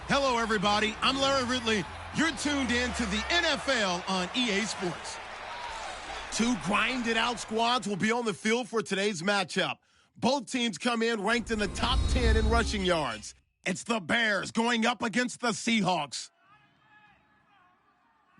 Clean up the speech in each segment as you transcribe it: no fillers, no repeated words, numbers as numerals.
Hello, everybody. I'm Larry Ridley. You're tuned in to the NFL on EA Sports. Two grinded-out squads will be on the field for today's matchup. Both teams come in ranked in the top 10 in rushing yards. It's the Bears going up against the Seahawks.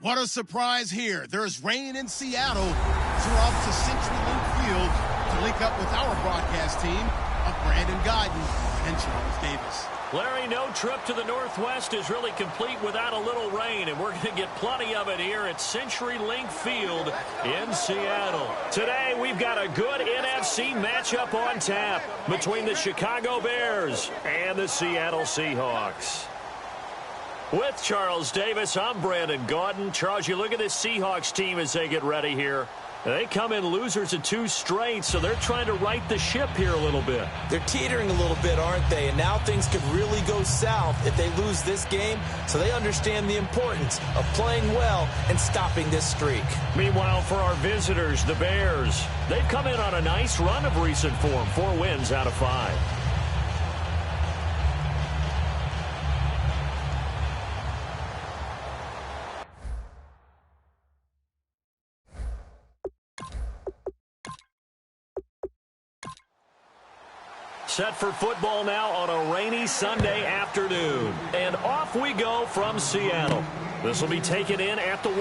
What a surprise here. There's rain in Seattle. So we're off to CenturyLink Field to link up with our broadcast team of Brandon Guyton and Charles Davis. Larry, no trip to the Northwest is really complete without a little rain, and we're going to get plenty of it here at CenturyLink Field in Seattle. Today, we've got a good NFC matchup on tap between the Chicago Bears and the Seattle Seahawks. With Charles Davis, I'm Brandon Guyton. Charles, you look at this Seahawks team as they get ready here. They come in losers of 2 straight, so they're trying to right the ship here a little bit. They're teetering a little bit, aren't they? And now things could really go south if they lose this game, so they understand the importance of playing well and stopping this streak. Meanwhile, for our visitors, the Bears, they've come in on a nice run of recent form, 4 wins out of 5. Set for football now on a rainy Sunday afternoon. And off we go from Seattle. This will be taken in at the 1.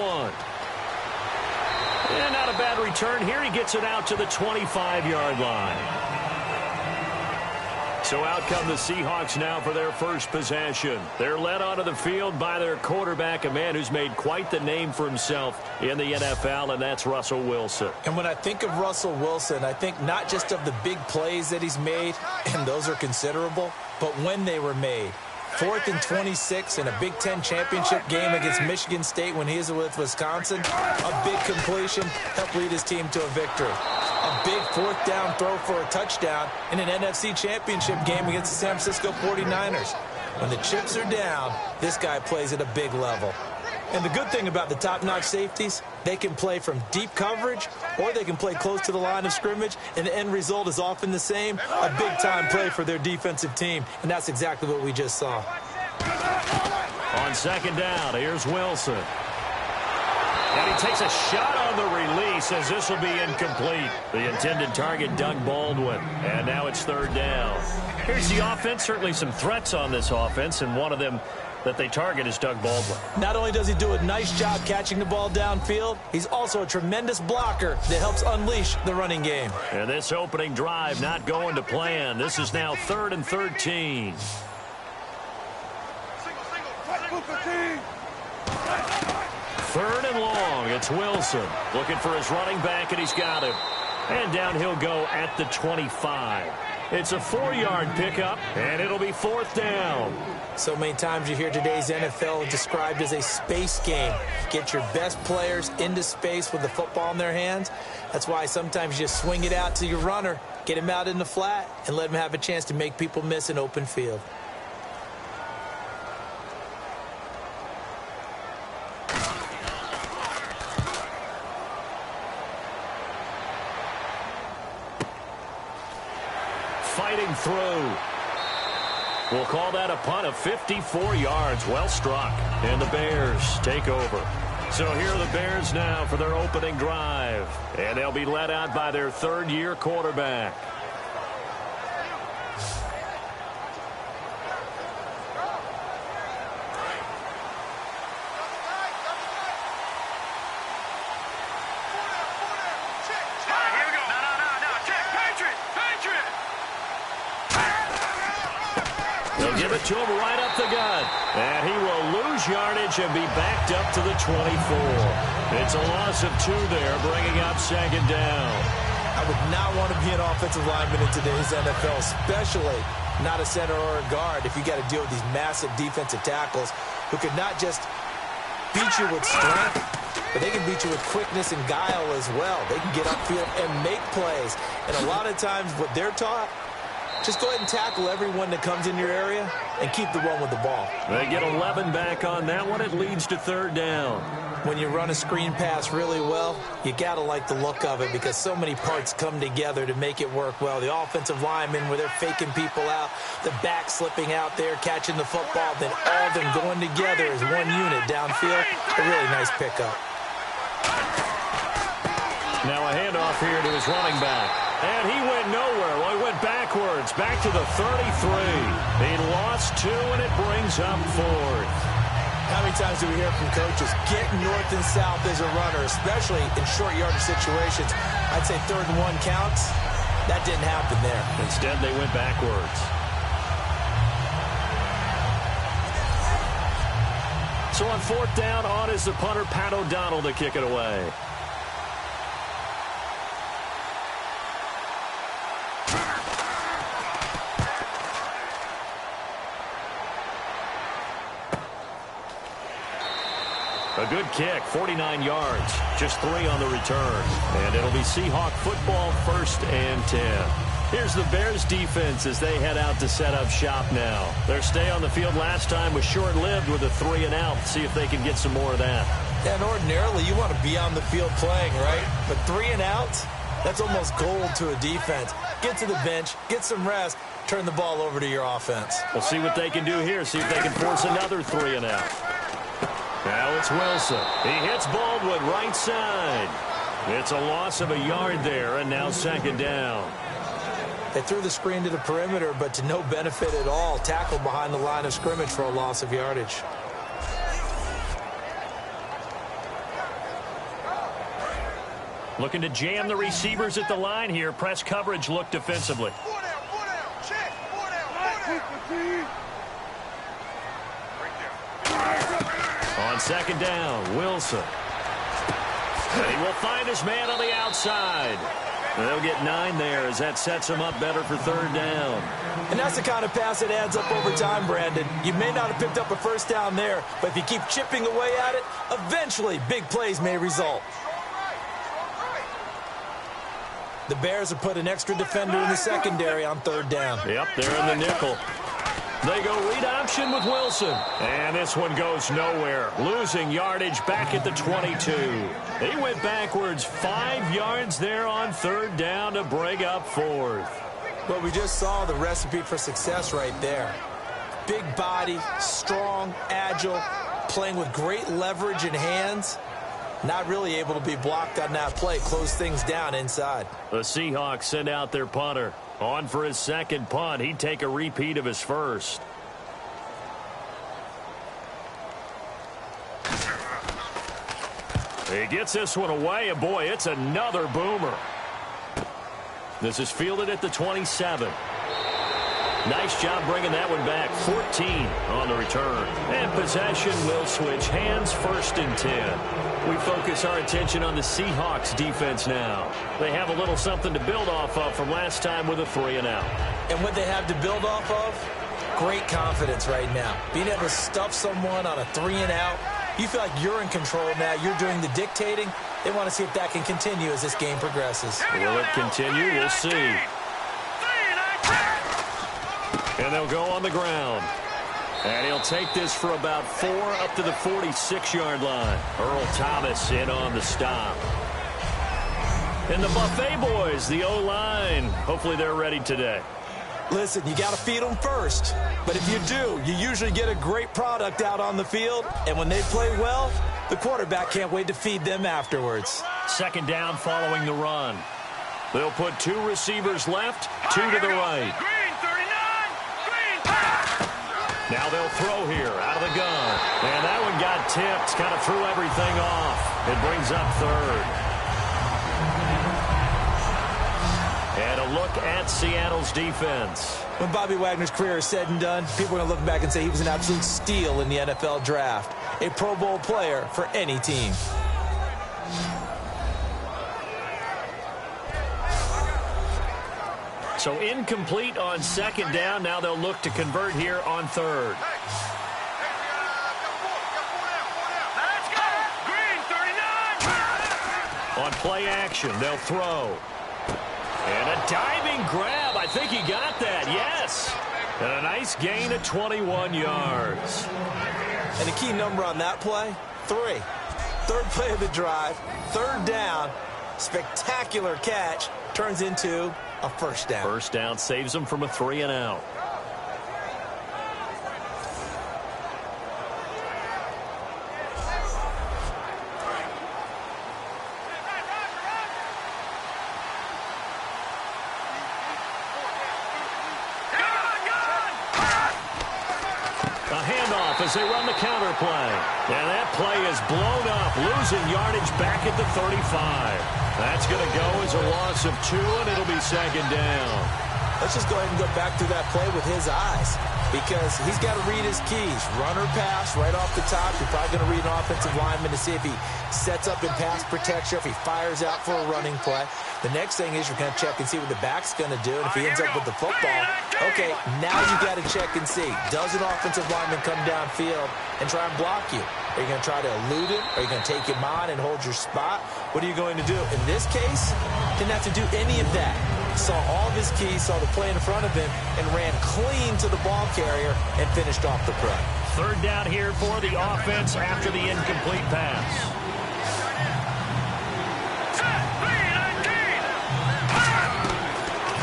And not a bad return here. He gets it out to the 25-yard line. So out come the Seahawks now for their first possession. They're led onto the field by their quarterback, a man who's made quite the name for himself in the NFL, and that's Russell Wilson. And when I think of Russell Wilson, I think not just of the big plays that he's made, and those are considerable, but when they were made. 4th and 26 in a Big Ten championship game against Michigan State when he was with Wisconsin. A big completion helped lead his team to a victory. A big 4th down throw for a touchdown in an NFC championship game against the San Francisco 49ers. When the chips are down, this guy plays at a big level. And the good thing about the top-notch safeties, they can play from deep coverage or they can play close to the line of scrimmage, and the end result is often the same, a big-time play for their defensive team, and that's exactly what we just saw. On second down, here's Wilson. And he takes a shot on the release as this will be incomplete. The intended target, Doug Baldwin. And now it's 3rd down. Here's the offense. Certainly some threats on this offense, and one of them that they target is Doug Baldwin. Not only does he do a nice job catching the ball downfield, he's also a tremendous blocker that helps unleash the running game. And this opening drive not going to plan. This is now 3rd and 13. Third and long. It's Wilson looking for his running back, and he's got him. And down he'll go at the 25. It's a 4-yard pickup, and it'll be 4th down. So many times you hear today's NFL described as a space game. Get your best players into space with the football in their hands. That's why sometimes you swing it out to your runner, get him out in the flat, and let him have a chance to make people miss an open field. Fighting through. We'll call that a punt of 54 yards. Well struck. And the Bears take over. So here are the Bears now for their opening drive. And they'll be led out by their 3rd-year quarterback. Give it to him right up the gut. And he will lose yardage and be backed up to the 24. It's a loss of 2 there, bringing up 2nd down. I would not want to be an offensive lineman in today's NFL, especially not a center or a guard, if you got to deal with these massive defensive tackles who could not just beat you with strength, but they can beat you with quickness and guile as well. They can get upfield and make plays. And a lot of times what they're taught Just go ahead and tackle everyone that comes in your area and keep the run with the ball. They get 11 back on that one. It leads to third down. When you run a screen pass really well, you got to like the look of it because so many parts come together to make it work well. The offensive linemen, where they're faking people out, the back slipping out there, catching the football, then all of them going together as one unit downfield. A really nice pickup. Now a handoff here to his running back. And he went nowhere. Well, he went backwards, back to the 33. He lost 2, and it brings up 4th. How many times do we hear from coaches, get north and south as a runner, especially in short yardage situations? I'd say 3rd and 1 counts. That didn't happen there. Instead, they went backwards. So on 4th down, on is the punter, Pat O'Donnell, to kick it away. A good kick, 49 yards, just 3 on the return. And it'll be Seahawk football, 1st and 10. Here's the Bears defense as they head out to set up shop now. Their stay on the field last time was short-lived with a 3 and out. See if they can get some more of that. And ordinarily, you want to be on the field playing, right? But 3 and out, that's almost gold to a defense. Get to the bench, get some rest, turn the ball over to your offense. We'll see what they can do here, see if they can force another 3 and out. Now it's Wilson. He hits Baldwin right side. It's a loss of a yard there, and now 2nd down. They threw the screen to the perimeter, but to no benefit at all. Tackled behind the line of scrimmage for a loss of yardage. Looking to jam the receivers at the line here. Press coverage look defensively. On 2nd down, Wilson. And he will find his man on the outside. They'll get 9 there as that sets him up better for 3rd down. And that's the kind of pass that adds up over time, Brandon. You may not have picked up a 1st down there, but if you keep chipping away at it, eventually big plays may result. The Bears have put an extra defender in the secondary on 3rd down. Yep, they're in the nickel. They go read option with Wilson. And this one goes nowhere. Losing yardage back at the 22. He went backwards 5 yards there on 3rd down to bring up 4th. Well, we just saw the recipe for success right there. Big body, strong, agile, playing with great leverage in hands. Not really able to be blocked on that play. Close things down inside. The Seahawks send out their punter. On for his 2nd punt. He'd take a repeat of his 1st. He gets this one away, and boy, it's another boomer. This is fielded at the 27. Nice job bringing that one back. 14 on the return. And possession will switch hands, 1st and 10. We focus our attention on the Seahawks defense now. They have a little something to build off of from last time with a 3 and out. And what they have to build off of? Great confidence right now. Being able to stuff someone on a 3 and out. You feel like you're in control now. You're doing the dictating. They want to see if that can continue as this game progresses. Will it continue? We'll see. And they'll go on the ground. And he'll take this for about 4 up to the 46-yard line. Earl Thomas in on the stop. And the Buffet boys, the O-line, hopefully they're ready today. Listen, you got to feed them first. But if you do, you usually get a great product out on the field. And when they play well, the quarterback can't wait to feed them afterwards. 2nd down following the run. They'll put 2 receivers left, 2 to the right. Now they'll throw here out of the gun. And that one got tipped, kind of threw everything off. It brings up 3rd. And a look at Seattle's defense. When Bobby Wagner's career is said and done, people are going to look back and say he was an absolute steal in the NFL draft. A Pro Bowl player for any team. So incomplete on 2nd down. Now they'll look to convert here on 3rd. On play action, they'll throw. And a diving grab. I I think he got that, yes. And a nice gain of 21 yards. And the key number on that play, 3. Third play of the drive, third down, spectacular catch, turns into a first down. First down saves them from a 3-and-out. As they run the counter play. And that play is blown up, losing yardage back at the 35. That's going to go as a loss of 2, and it'll be second down. Let's just go ahead and go back through that play with his eyes, because he's got to read his keys. Run or pass right off the top. You're probably going to read an offensive lineman to see if he sets up in pass protection, if he fires out for a running play. The next thing is you're going to check and see what the back's going to do. And if he ends up with the football, okay, now you got to check and see. Does an offensive lineman come downfield and try and block you? Are you going to try to elude him? Are you going to take him on and hold your spot? What are you going to do? In this case, didn't have to do any of that. Saw all of his keys, saw the play in front of him, and ran clean to the ball carrier and finished off the play. Third down here for the offense after the incomplete pass.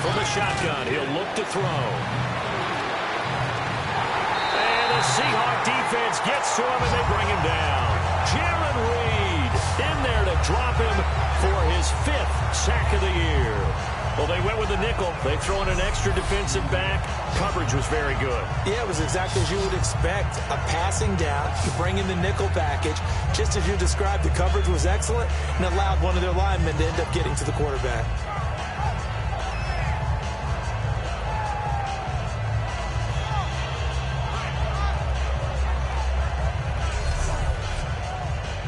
From the shotgun, he'll look to throw. And the Seahawk defense gets to him, and they bring him down. Jaron Reed in there to drop him for his 5th sack of the year. Well, they went with the nickel. They throw in an extra defensive back. Coverage was very good. Yeah, it was exactly as you would expect. A passing down. You bring in the nickel package. Just as you described, the coverage was excellent and allowed one of their linemen to end up getting to the quarterback.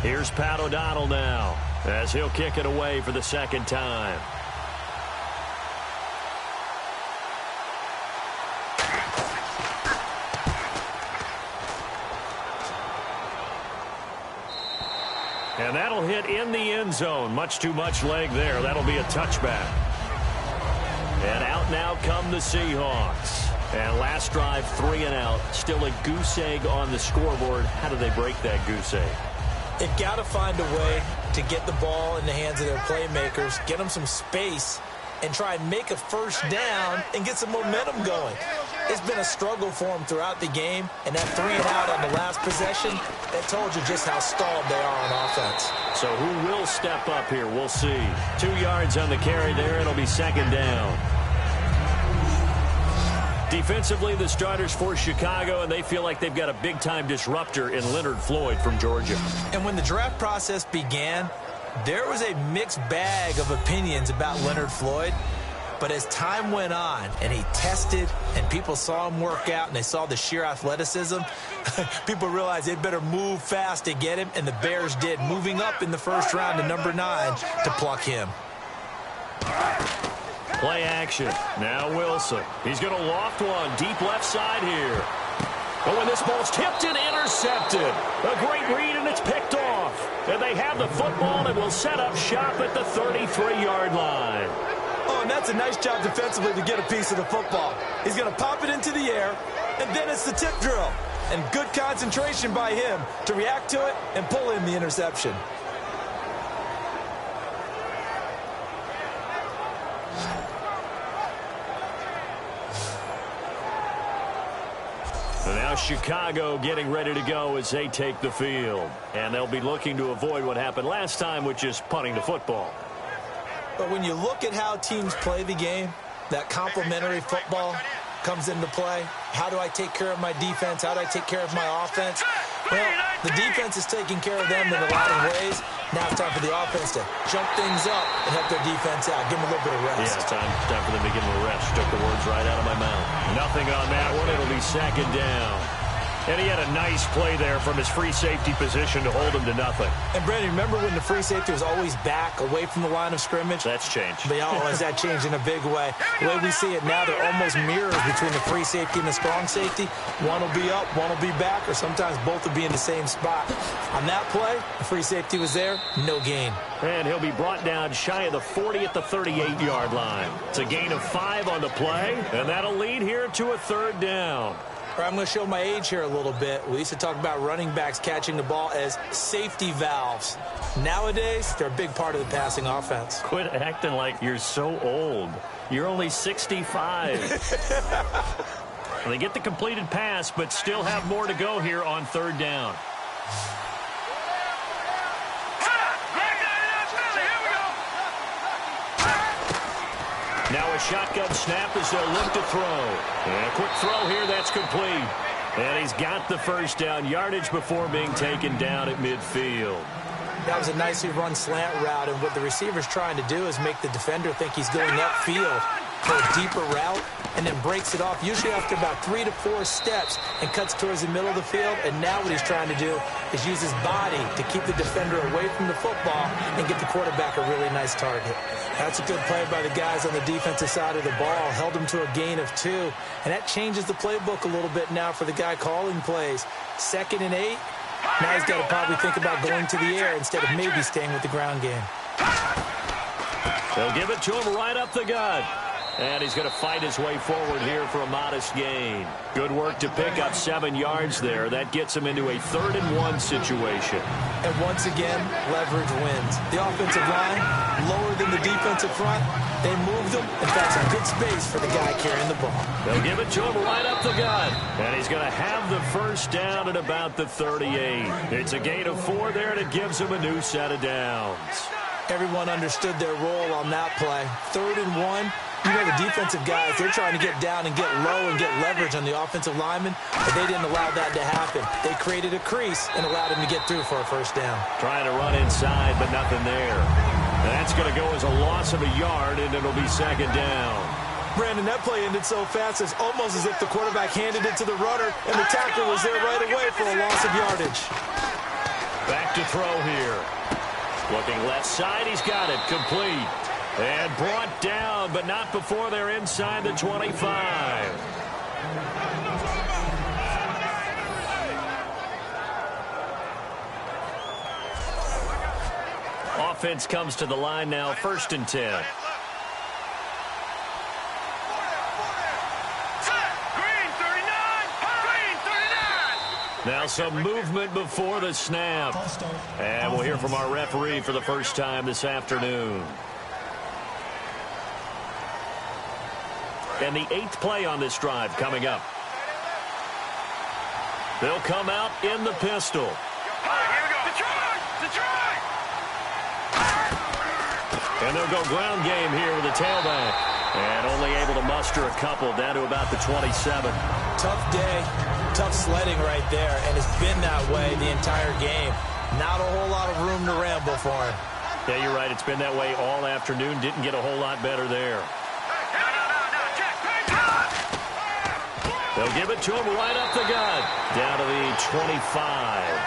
Here's Pat O'Donnell now as he'll kick it away for the second time. And that'll hit in the end zone. Much too much leg there. That'll be a touchback. And out now come the Seahawks. And last drive, 3-and-out. Still a goose egg on the scoreboard. How do they break that goose egg? They've got to find a way to get the ball in the hands of their playmakers, get them some space, and try and make a first down and get some momentum going. It's been a struggle for them throughout the game, and that 3-and-out on the last possession, that told you just how stalled they are on offense. So who will step up here? We'll see. 2 yards on the carry there. It'll be second down. Defensively, the starters for Chicago, and they feel like they've got a big-time disruptor in Leonard Floyd from Georgia. And when the draft process began, there was a mixed bag of opinions about Leonard Floyd. But as time went on and he tested and people saw him work out and they saw the sheer athleticism, people realized they'd better move fast to get him, and the Bears did, moving up in the first round to number 9 to pluck him. Play action. Now Wilson. He's going to loft one deep left side here. Oh, and this ball's tipped and intercepted. A great read, and it's picked off. And they have the football and will set up shop at the 33-yard line. Oh, and that's a nice job defensively to get a piece of the football. He's going to pop it into the air, and then it's the tip drill. And good concentration by him to react to it and pull in the interception. And now Chicago getting ready to go as they take the field. And they'll be looking to avoid what happened last time, which is punting the football. But when you look at how teams play the game, that complementary football comes into play. How do I take care of my defense? How do I take care of my offense? Well, the defense is taking care of them in a lot of ways. Now it's time for the offense to jump things up and help their defense out. Give them a little bit of rest. Yeah, it's time for them to give them a rest. Took the words right out of my mouth. Nothing on that one. It'll be second down. And he had a nice play there from his free safety position to hold him to nothing. And, Brandon, remember when the free safety was always back, away from the line of scrimmage? That's changed. But has that changed in a big way? The way we see it now, they're almost mirrors between the free safety and the strong safety. One will be up, one will be back, or sometimes both will be in the same spot. On that play, the free safety was there, no gain. And he'll be brought down shy of the 40 at the 38-yard line. It's a gain of 5 on the play, and that'll lead here to a 3rd down. I'm going to show my age here a little bit. We used to talk about running backs catching the ball as safety valves. Nowadays, they're a big part of the passing offense. Quit acting like you're so old. You're only 65. They get the completed pass, but still have more to go here on 3rd down. Now a shotgun snap as they'll look to throw. And a quick throw here, that's complete. And he's got the 1st down yardage before being taken down at midfield. That was a nicely run slant route, and what the receiver's trying to do is make the defender think he's going upfield for a deeper route, and then breaks it off, usually after about 3 to 4 steps, and cuts towards the middle of the field. And now what he's trying to do is use his body to keep the defender away from the football and get the quarterback a really nice target. That's a good play by the guys on the defensive side of the ball. Held him to a gain of 2, and that changes the playbook a little bit now for the guy calling plays. 2nd and 8. Now he's got to probably think about going to the air instead of maybe staying with the ground game. They'll give it to him right up the gut. And he's going to fight his way forward here for a modest gain. Good work to pick up 7 yards there. That gets him into a 3rd and 1 situation. And once again, leverage wins. The offensive line, lower than the defensive front. They moved him. In fact, some good space for the guy carrying the ball. They'll give it to him right up the gut. And he's going to have the 1st down at about the 38. It's a gain of 4 there, and it gives him a new set of downs. Everyone understood their role on that play. 3rd and 1. You know, the defensive guys, they're trying to get down and get low and get leverage on the offensive lineman, but they didn't allow that to happen. They created a crease and allowed him to get through for a 1st down. Trying to run inside, but nothing there. And that's going to go as a loss of a yard, and it'll be 2nd down. Brandon, that play ended so fast, it's almost as if the quarterback handed it to the runner, and the tackle was there right away for a loss of yardage. Back to throw here. Looking left side, he's got it, complete. And brought down, but not before they're inside the 25. Offense comes to the line now, 1st and 10. Now some movement before the snap. And we'll hear from our referee for the first time this afternoon. And the 8th play on this drive coming up. They'll come out in the pistol. Here we go. Detroit! And they'll go ground game here with the tailback. And only able to muster a couple down to about the 27. Tough day, tough sledding right there, and it's been that way the entire game. Not a whole lot of room to ramble for him. Yeah, you're right. It's been that way all afternoon. Didn't get a whole lot better there. They'll give it to him right up the gut. Down to the 25.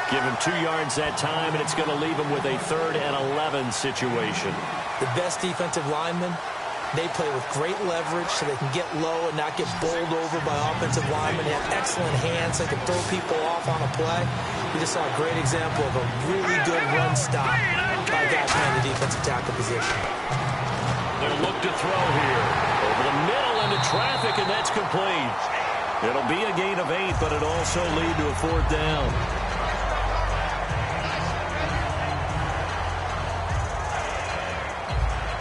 Give him 2 yards that time, and it's going to leave him with a 3rd and 11 situation. The best defensive linemen, they play with great leverage so they can get low and not get bowled over by offensive linemen. They have excellent hands. They can throw people off on a play. We just saw a great example of a really good run stop by guys playing the defensive tackle position. They'll look to throw here. Over the middle into traffic, and that's complete. It'll be a gain of 8, but it'll also lead to a 4th down.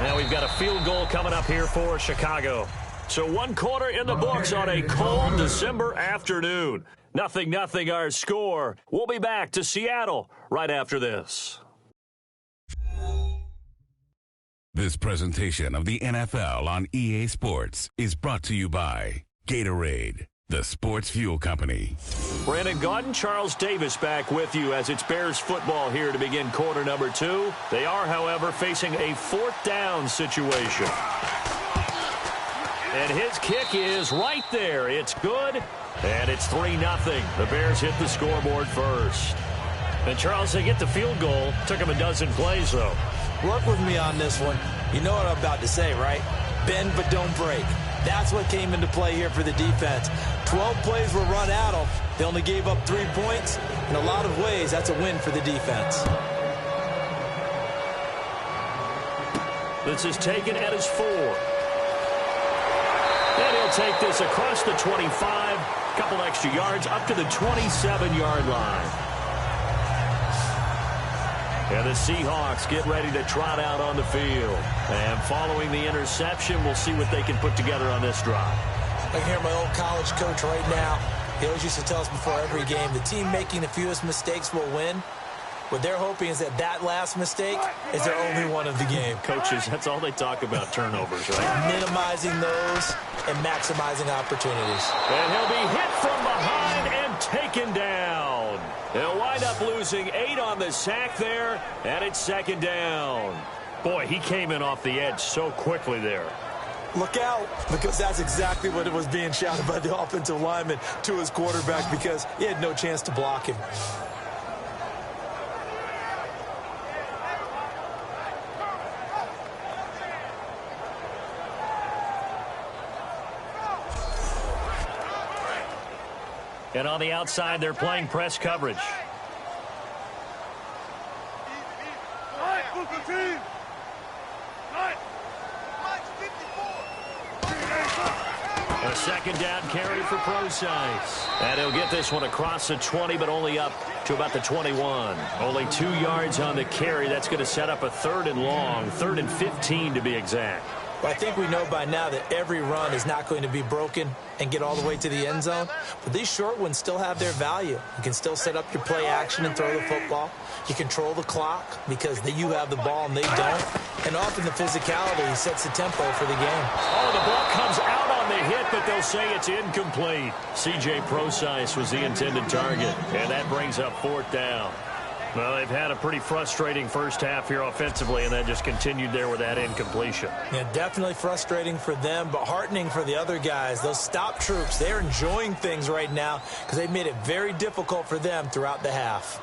Now we've got a field goal coming up here for Chicago. So 1 quarter in the books on a cold December afternoon. 0-0 our score. We'll be back to Seattle right after this. This presentation of the NFL on EA Sports is brought to you by Gatorade, the sports fuel company. Brandon Gaudin, Charles Davis back with you as it's Bears football here to begin quarter number 2. They are, however, facing a 4th down situation. And his kick is right there. It's good. And it's 3-0. The Bears hit the scoreboard first. And, Charles, they get the field goal. Took them a dozen plays, though. Work with me on this one. You know what I'm about to say, right? Bend but don't break. That's what came into play here for the defense. 12 plays were run at them. They only gave up 3 points. In a lot of ways, that's a win for the defense. This is taken at his 4. And he'll take this across the 25. Couple extra yards up to the 27-yard line. And the Seahawks get ready to trot out on the field. And following the interception, we'll see what they can put together on this drive. I can hear my old college coach right now. He always used to tell us before every game, the team making the fewest mistakes will win. What they're hoping is that last mistake is their only one of the game. Coaches, that's all they talk about, turnovers, right? Minimizing those and maximizing opportunities. And he'll be hit from behind and taken down. They'll wind up losing 8 on the sack there, and it's 2nd down. Boy, he came in off the edge so quickly there. Look out, because that's exactly what it was being shouted by the offensive lineman to his quarterback, because he had no chance to block him. And on the outside, they're playing press coverage. A 2nd down carry for Procise. And he'll get this one across the 20, but only up to about the 21. Only 2 yards on the carry. That's going to set up a 3rd and long, 3rd and 15 to be exact. Well, I think we know by now that every run is not going to be broken and get all the way to the end zone. But these short ones still have their value. You can still set up your play action and throw the football. You control the clock because you have the ball and they don't. And often the physicality sets the tempo for the game. Oh, the ball comes out on the hit, but they'll say it's incomplete. C.J. Procise was the intended target, and that brings up 4th down. Well, they've had a pretty frustrating first half here offensively, and that just continued there with that incompletion. Yeah, definitely frustrating for them, but heartening for the other guys. Those stop troops, they're enjoying things right now because they've made it very difficult for them throughout the half.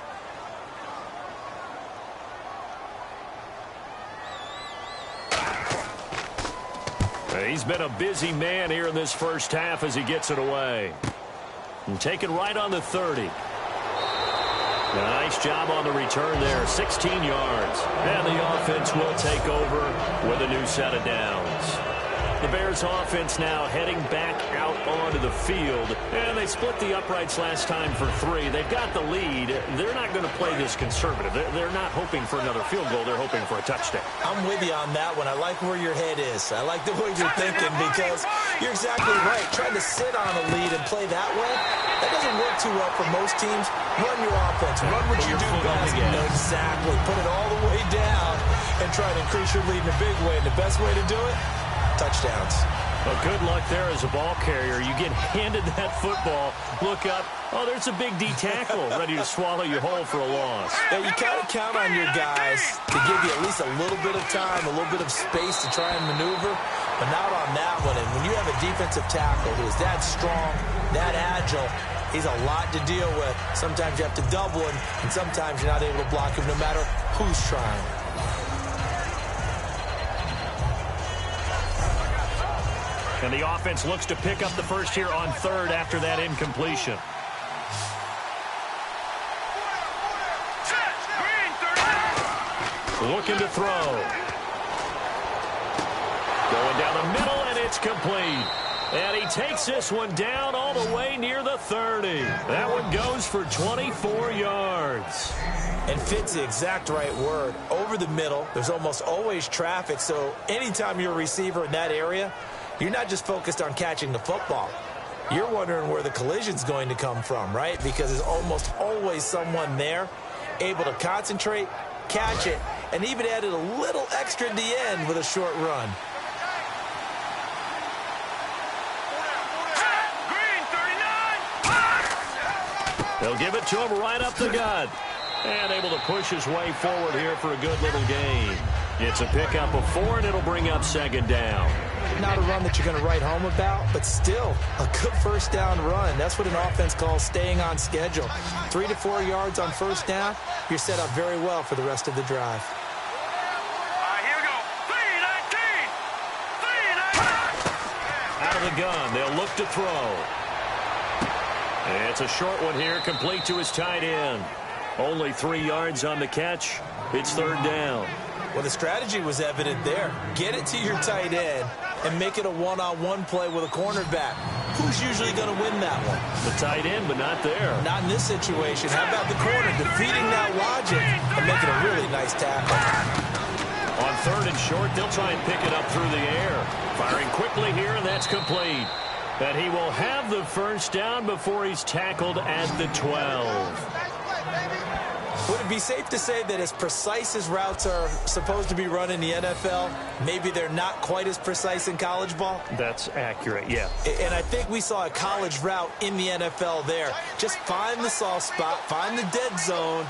He's been a busy man here in this first half as he gets it away. And taken right on the 30. Nice job on the return there, 16 yards. And the offense will take over with a new set of downs. The Bears offense now heading back out onto the field. And they split the uprights last time for 3. They've got the lead. They're not going to play this conservative. They're not hoping for another field goal. They're hoping for a touchdown. I'm with you on that one. I like where your head is. I like the way you're thinking because you're exactly right. Trying to sit on a lead and play that way, that doesn't work too well for most teams. Run your offense. Run what you do best. Exactly. Put it all the way down and try to increase your lead in a big way. And the best way to do it, touchdowns. Well, good luck there as a ball carrier. You get handed that football, look up, oh, there's a big D tackle ready to swallow you whole for a loss. Yeah, you kind of count on your guys to give you at least a little bit of time, a little bit of space to try and maneuver, but not on that one. And when you have a defensive tackle who is that strong, that agile, he's a lot to deal with. Sometimes you have to double him, and sometimes you're not able to block him no matter who's trying. And the offense looks to pick up the first here on 3rd after that incompletion. Looking to throw. Going down the middle, and it's complete. And he takes this one down all the way near the 30. That one goes for 24 yards. And fits the exact right word. Over the middle, there's almost always traffic, so anytime you're a receiver in that area, you're not just focused on catching the football. You're wondering where the collision's going to come from, right? Because there's almost always someone there able to concentrate, catch it, and even added a little extra at the end with a short run. They'll give it to him right up the gut. And able to push his way forward here for a good little gain. It's a pickup of 4, and it'll bring up 2nd down. Not a run that you're going to write home about, but still a good first down run. That's what an offense calls staying on schedule. 3 to 4 yards on first down, you're set up very well for the rest of the drive. Here we go. 3-19. Out of the gun, they'll look to throw. It's a short one here, complete to his tight end. Only 3 yards on the catch. It's third down. Well, the strategy was evident there. Get it to your tight end and make it a one-on-one play with a cornerback. Who's usually going to win that one? The tight end, but not there. Not in this situation. How about the corner defeating that logic and making a really nice tackle? On third and short, they'll try and pick it up through the air. Firing quickly here, and that's complete. And he will have the first down before he's tackled at the 12. Would it be safe to say that as precise as routes are supposed to be run in the NFL, maybe they're not quite as precise in college ball? That's accurate, yeah. And I think we saw a college route in the NFL there. Just find the soft spot, find the dead zone,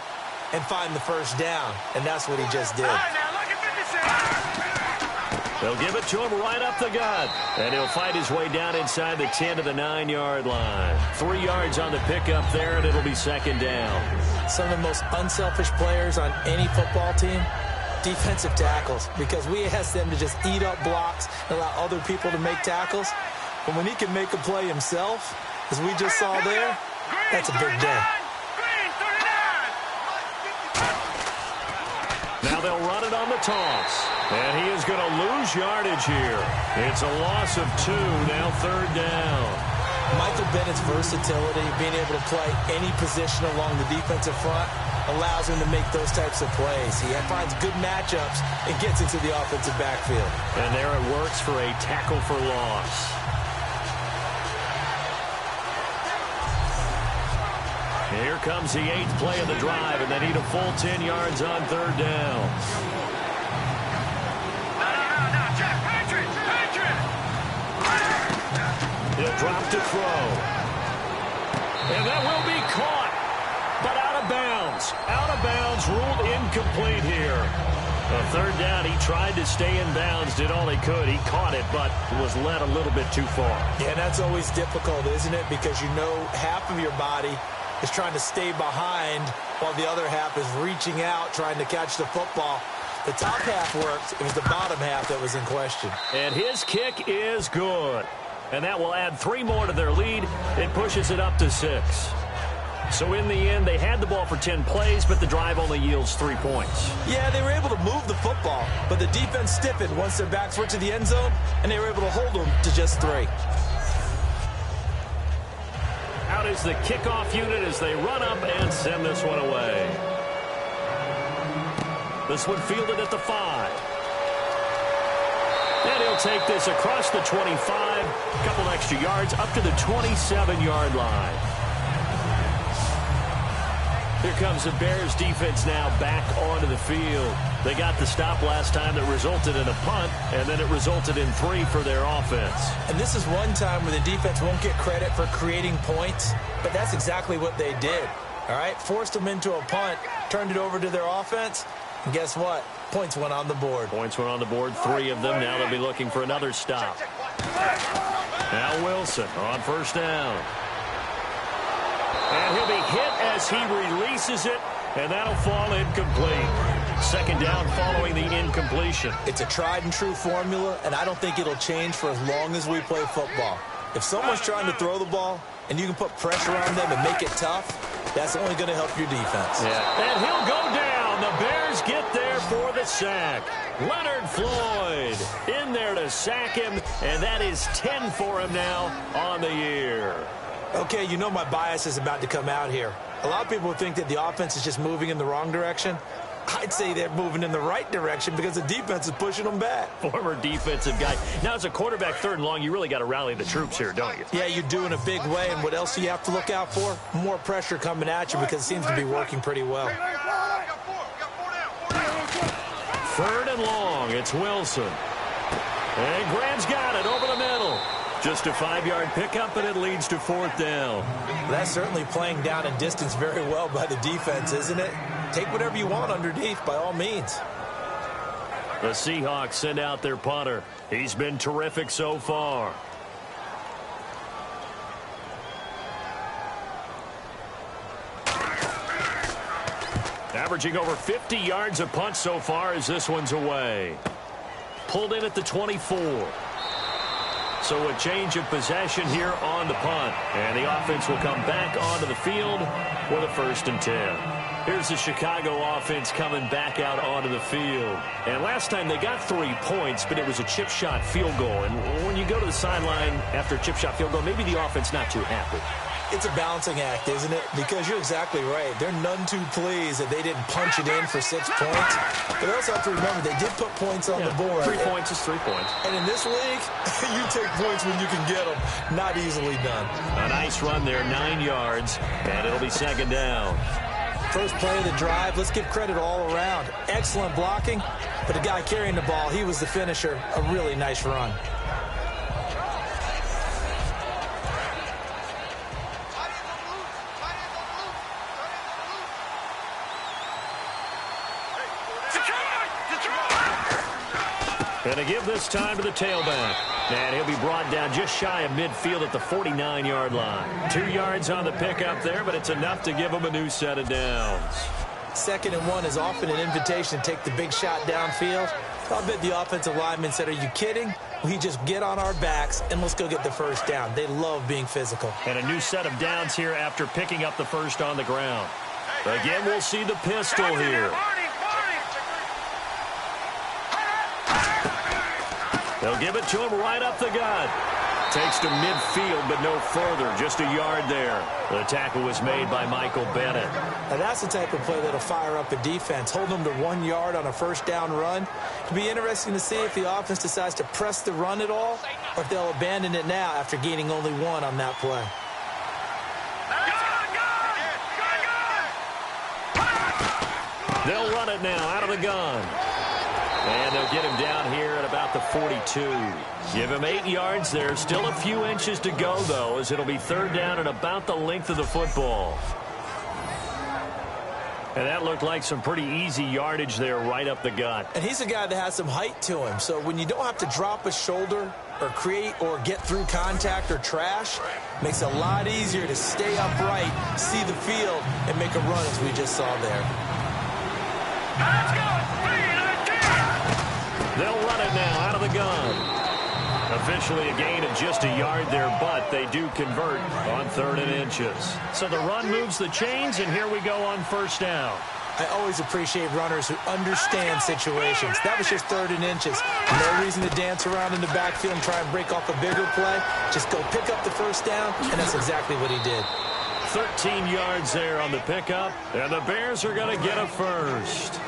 and find the first down. And that's what he just did. They'll give it to him right up the gut. And he'll fight his way down inside the 10 to the 9-yard line. 3 yards on the pickup there, and it'll be second down. Some of the most unselfish players on any football team, defensive tackles, because we ask them to just eat up blocks and allow other people to make tackles. But when he can make a play himself, as we just saw there, that's a big day. Now they'll run it on the toss. And he is going to lose yardage here. It's a loss of 2, now third down. Michael Bennett's versatility, being able to play any position along the defensive front, allows him to make those types of plays. He finds good matchups and gets into the offensive backfield. And there it works for a tackle for loss. Here comes the 8th play of the drive, and they need a full 10 yards on third down. He'll drop to throw. And that will be caught, but out of bounds. Out of bounds, ruled incomplete here. On third down, he tried to stay in bounds, did all he could. He caught it, but was led a little bit too far. Yeah, that's always difficult, isn't it? Because you know half of your body is trying to stay behind while the other half is reaching out, trying to catch the football. The top half worked. It was the bottom half that was in question. And his kick is good. And that will add 3 more to their lead. It pushes it up to 6. So in the end, they had the ball for 10 plays, but the drive only yields 3 points. Yeah, they were able to move the football, but the defense stiffened once their backs were to the end zone, and they were able to hold them to just 3. Out is the kickoff unit as they run up and send this one away. This one fielded at the 5. And he'll take this across the 25, a couple extra yards, up to the 27-yard line. Here comes the Bears defense now back onto the field. They got the stop last time that resulted in a punt, and then it resulted in 3 for their offense. And this is one time where the defense won't get credit for creating points, but that's exactly what they did. All right, forced them into a punt, turned it over to their offense, and guess what? Points went on the board. Points went on the board, 3 of them. Now they'll be looking for another stop. Now Wilson on first down. And he'll be hit as he releases it, and that'll fall incomplete. Second down following the incompletion. It's a tried-and-true formula, and I don't think it'll change for as long as we play football. If someone's trying to throw the ball, and you can put pressure on them and make it tough, that's only going to help your defense. Yeah. And he'll go down. The Bears get there for the sack. Leonard Floyd in there to sack him, and that is 10 for him now on the year. Okay, you know my bias is about to come out here. A lot of people think that the offense is just moving in the wrong direction. I'd say they're moving in the right direction because the defense is pushing them back. Former defensive guy. Now, as a quarterback, third and long, you really got to rally the troops here, don't you? Yeah, you do in a big way. And what else do you have to look out for? More pressure coming at you because it seems to be working pretty well. Third and long, it's Wilson. And Graham's got it over the middle. Just a 5-yard pickup, and it leads to fourth down. That's certainly playing down and distance very well by the defense, isn't it? Take whatever you want underneath, by all means. The Seahawks send out their punter. He's been terrific so far. Averaging over 50 yards a punt so far as this one's away. Pulled in at the 24. So a change of possession here on the punt. And the offense will come back onto the field with a 1st and 10. Here's the Chicago offense coming back out onto the field. And last time they got 3 points, but it was a chip shot field goal. And when you go to the sideline after a chip shot field goal, maybe the offense not too happy. It's a balancing act, isn't it? Because you're exactly right. They're none too pleased that they didn't punch it in for 6 points. But they also have to remember they did put points on the board. 3 points is 3 points. And in this league, you take points when you can get them. Not easily done. A nice run there, 9 yards, and it'll be 2nd down. First play of the drive, let's give credit all around. Excellent blocking, but the guy carrying the ball, he was the finisher. A really nice run. And to give this time to the tailback. And he'll be brought down just shy of midfield at the 49-yard line. 2 yards on the pickup there, but it's enough to give him a new set of downs. 2nd and 1 is often an invitation to take the big shot downfield. I'll bet the offensive lineman said, are you kidding? We just get on our backs and let's go get the 1st down. They love being physical. And a new set of downs here after picking up the 1st on the ground. Again, we'll see the pistol here. They'll give it to him right up the gut. Takes to midfield, but no further. Just a yard there. The tackle was made by Michael Bennett. Now that's the type of play that'll fire up a defense. Hold them to 1 yard on a 1st down run. It'll be interesting to see if the offense decides to press the run at all, or if they'll abandon it now after gaining only 1 on that play. They'll run it now out of the gun. And they'll get him down here at about the 42. Give him 8 yards there. Still a few inches to go, though, as it'll be 3rd down and about the length of the football. And that looked like some pretty easy yardage there right up the gut. And he's a guy that has some height to him. So when you don't have to drop a shoulder or create or get through contact or trash, makes it a lot easier to stay upright, see the field, and make a run as we just saw there. Let's go! They'll run it now out of the gun. Officially a gain of just a yard there, but they do convert on 3rd and inches. So the run moves the chains, and here we go on 1st down. I always appreciate runners who understand situations. That was just 3rd and inches. No reason to dance around in the backfield and try and break off a bigger play. Just go pick up the 1st down, and that's exactly what he did. 13 yards there on the pickup, and the Bears are going to get a 1st.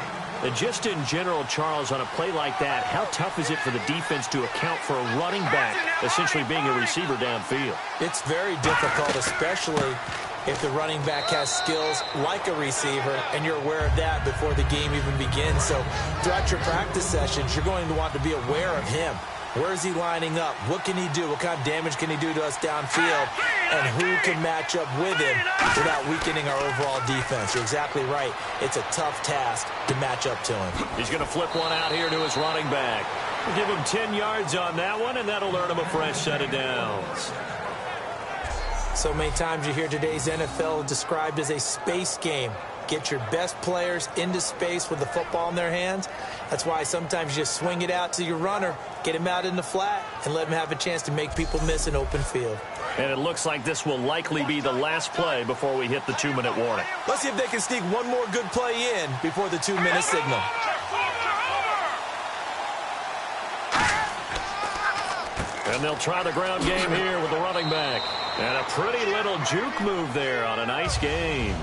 And just in general, Charles, on a play like that, how tough is it for the defense to account for a running back essentially being a receiver downfield? It's very difficult, especially if the running back has skills like a receiver, and you're aware of that before the game even begins. So throughout your practice sessions, you're going to want to be aware of him. Where is he lining up? What can he do? What kind of damage can he do to us downfield? And who can match up with him without weakening our overall defense? You're exactly right. It's a tough task to match up to him. He's going to flip one out here to his running back. We'll give him 10 yards on that one, and that'll earn him a fresh set of downs. So many times you hear today's NFL described as a space game. Get your best players into space with the football in their hands. That's why sometimes you just swing it out to your runner, get him out in the flat, and let him have a chance to make people miss an open field. And it looks like this will likely be the last play before we hit the 2-minute warning. Let's see if they can sneak one more good play in before the 2-minute signal. And they'll try the ground game here with the running back. And a pretty little juke move there on a nice gain.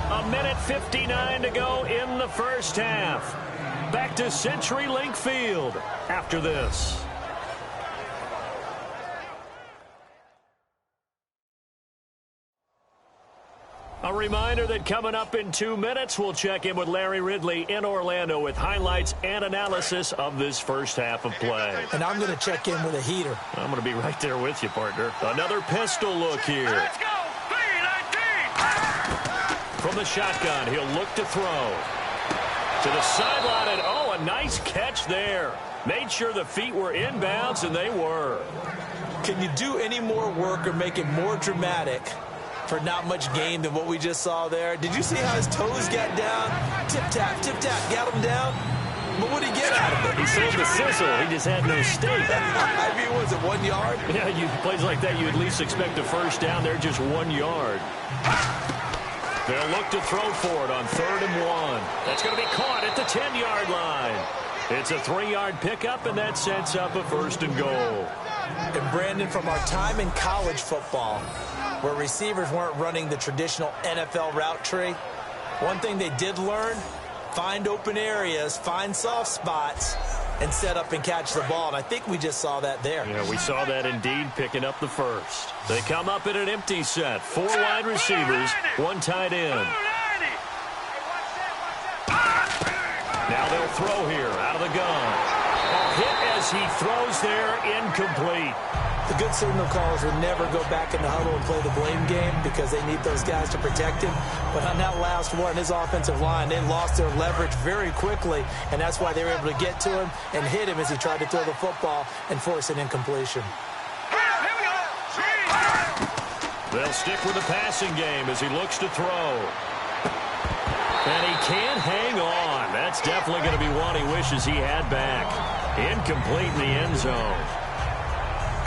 1:59 to go in the 1st half. Back to CenturyLink Field after this. A reminder that coming up in 2 minutes, we'll check in with Larry Ridley in Orlando with highlights and analysis of this 1st half of play. And I'm going to check in with a heater. I'm going to be right there with you, partner. Another pistol look here. Let's go! 3-19! From the shotgun, he'll look to throw. To the sideline, and oh, a nice catch there. Made sure the feet were inbounds, and they were. Can you do any more work or make it more dramatic for not much gain than what we just saw there? Did you see how his toes got down? Tip-tap, got him down. But what did he get out of it? He sold the sizzle. He just had no steak. I mean, was it 1 yard? Yeah, plays like that, you at least expect a first down. They're just 1 yard. They'll look to throw for it on 3rd and 1. That's going to be caught at the 10-yard line. It's a 3-yard pickup, and that sets up a 1st and goal. And Brandon, from our time in college football, where receivers weren't running the traditional NFL route tree, one thing they did learn, find open areas, find soft spots, and set up and catch the ball. And I think we just saw that there. Yeah, we saw that indeed, picking up the first. They come up in an empty set. 4 wide receivers, 1 tight end. Now they'll throw here out of the gun. Hit as he throws there, incomplete. The good signal callers would never go back in the huddle and play the blame game because they need those guys to protect him. But on that last one, his offensive line, they lost their leverage very quickly, and that's why they were able to get to him and hit him as he tried to throw the football and force an incompletion. They'll stick with the passing game as he looks to throw. And he can't hang on. That's definitely going to be one he wishes he had back. Incomplete in the end zone.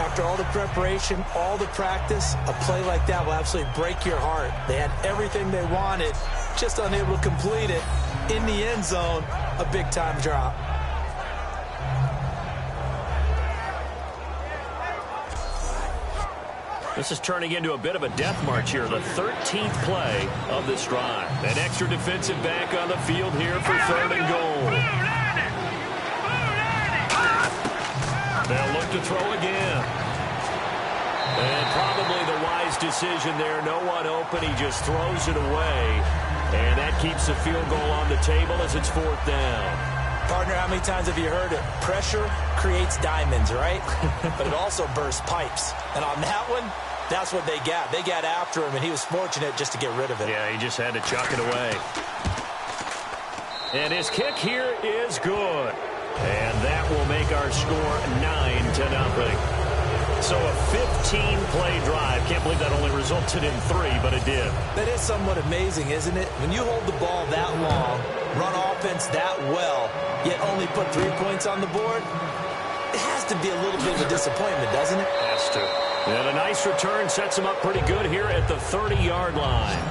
After all the preparation, all the practice, a play like that will absolutely break your heart. They had everything they wanted, just unable to complete it. In the end zone, a big-time drop. This is turning into a bit of a death march here, the 13th play of this drive. An extra defensive back on the field here for 3rd and goal. They'll look to throw again. And probably the wise decision there. No one open. He just throws it away. And that keeps the field goal on the table as it's 4th down. Partner, how many times have you heard it? Pressure creates diamonds, right? But it also bursts pipes. And on that one, that's what they got. They got after him, and he was fortunate just to get rid of it. Yeah, he just had to chuck it away. And his kick here is good. And that will make our score 9-0. So a 15-play drive. Can't believe that only resulted in 3, but it did. That is somewhat amazing, isn't it? When you hold the ball that long, run offense that well, yet only put 3 points on the board, it has to be a little bit of a disappointment, doesn't it? Has to. And a nice return sets him up pretty good here at the 30-yard line.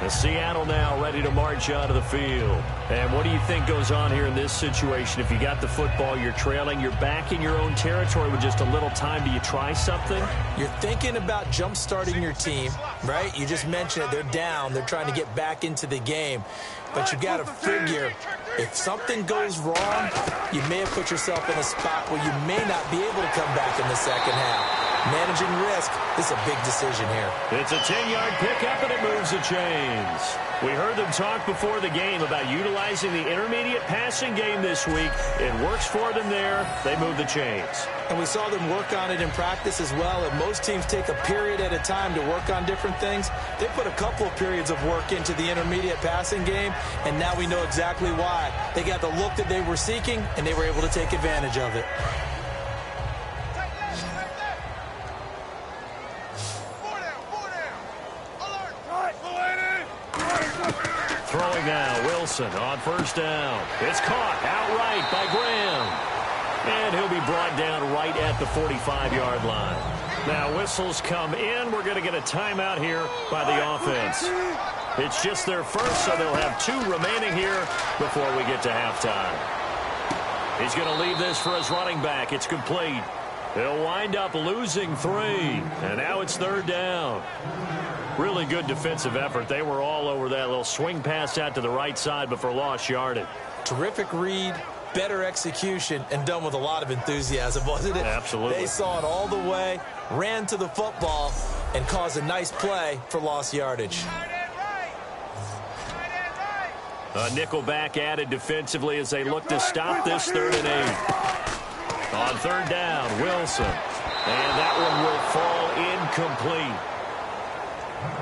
The Seattle now ready to march out of the field. And what do you think goes on here in this situation? If you got the football, you're trailing, you're back in your own territory with just a little time. Do you try something? You're thinking about jump-starting your team, right? You just mentioned it. They're down. They're trying to get back into the game. But you got to figure, if something goes wrong, you may have put yourself in a spot where you may not be able to come back in the second half. Managing risk is a big decision here. It's a 10-yard pickup, and it moves the chains. We heard them talk before the game about utilizing the intermediate passing game this week. It works for them there. They move the chains. And we saw them work on it in practice as well. And most teams take a period at a time to work on different things. They put a couple of periods of work into the intermediate passing game, and now we know exactly why. They got the look that they were seeking, and they were able to take advantage of it. Throwing now, Wilson on 1st down. It's caught outright by Graham. And he'll be brought down right at the 45-yard line. Now whistles come in. We're going to get a timeout here by the offense. It's just their first, so they'll have 2 remaining here before we get to halftime. He's going to leave this for his running back. It's complete. They'll wind up losing 3. And now it's 3rd down. Really good defensive effort. They were all over that little swing pass out to the right side, but for lost yardage. Terrific read, better execution, and done with a lot of enthusiasm, wasn't it? Absolutely. They saw it all the way, ran to the football, and caused a nice play for lost yardage. A nickel back added defensively as they look to stop this 3rd and 8. On 3rd down, Wilson. And that one will fall incomplete.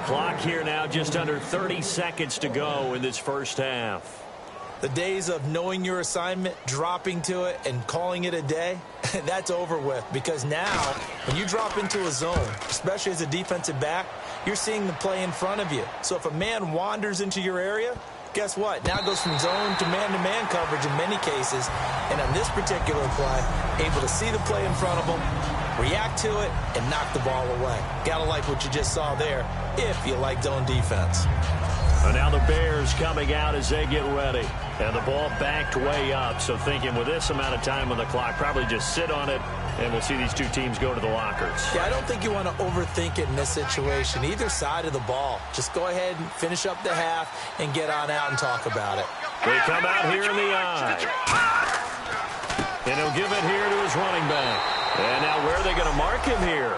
Clock here now, just under 30 seconds to go in this first half. The days of knowing your assignment, dropping to it, and calling it a day, that's over with. Because now, when you drop into a zone, especially as a defensive back, you're seeing the play in front of you. So if a man wanders into your area, guess what? Now it goes from zone to man coverage in many cases. And on this particular play, able to see the play in front of him, react to it, and knock the ball away. Gotta like what you just saw there, if you like zone defense. And now the Bears coming out as they get ready. And the ball backed way up. So thinking with this amount of time on the clock, probably just sit on it, and we'll see these two teams go to the lockers. Yeah, I don't think you want to overthink it in this situation. Either side of the ball. Just go ahead and finish up the half and get on out and talk about it. They come out here in the eye. And he'll give it here to his running back. And now where are they going to mark him here?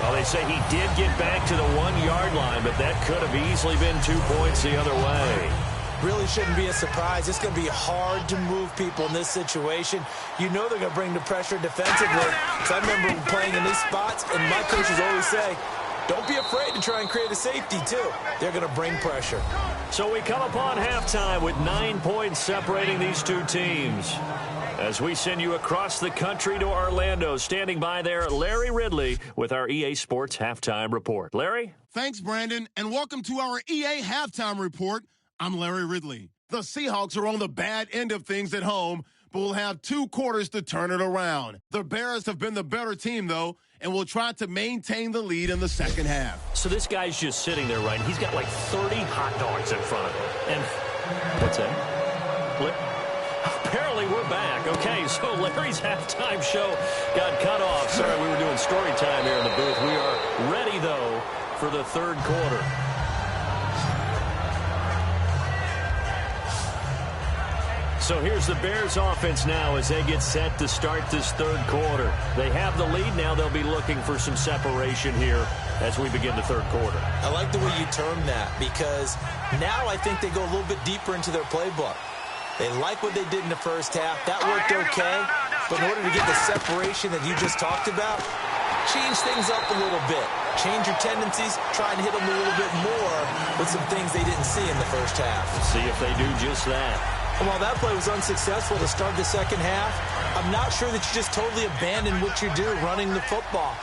Well, they say he did get back to the 1-yard line, but that could have easily been 2 points the other way. Really shouldn't be a surprise. It's going to be hard to move people in this situation. You know they're going to bring the pressure defensively. So I remember playing in these spots, and my coaches always say, don't be afraid to try and create a safety, too. They're going to bring pressure. So we come upon halftime with 9 points separating these two teams. As we send you across the country to Orlando, standing by there, Larry Ridley with our EA Sports Halftime Report. Larry? Thanks, Brandon, and welcome to our EA Halftime Report. I'm Larry Ridley. The Seahawks are on the bad end of things at home, but will have 2 quarters to turn it around. The Bears have been the better team, though, and will try to maintain the lead in the second half. So this guy's just sitting there, right? He's got like 30 hot dogs in front of him. And what's that? Apparently we're back. Okay, so Larry's halftime show got cut off. Sorry, we were doing story time here in the booth. We are ready, though, for the third quarter. So here's the Bears offense now as they get set to start this third quarter. They have the lead now. They'll be looking for some separation here as we begin the third quarter. I like the way you term that because now I think they go a little bit deeper into their playbook. They like what they did in the first half. That worked okay. But in order to get the separation that you just talked about, change things up a little bit. Change your tendencies. Try and hit them a little bit more with some things they didn't see in the first half. Let's see if they do just that. And while that play was unsuccessful to start the second half, I'm not sure that you just totally abandon what you do running the football.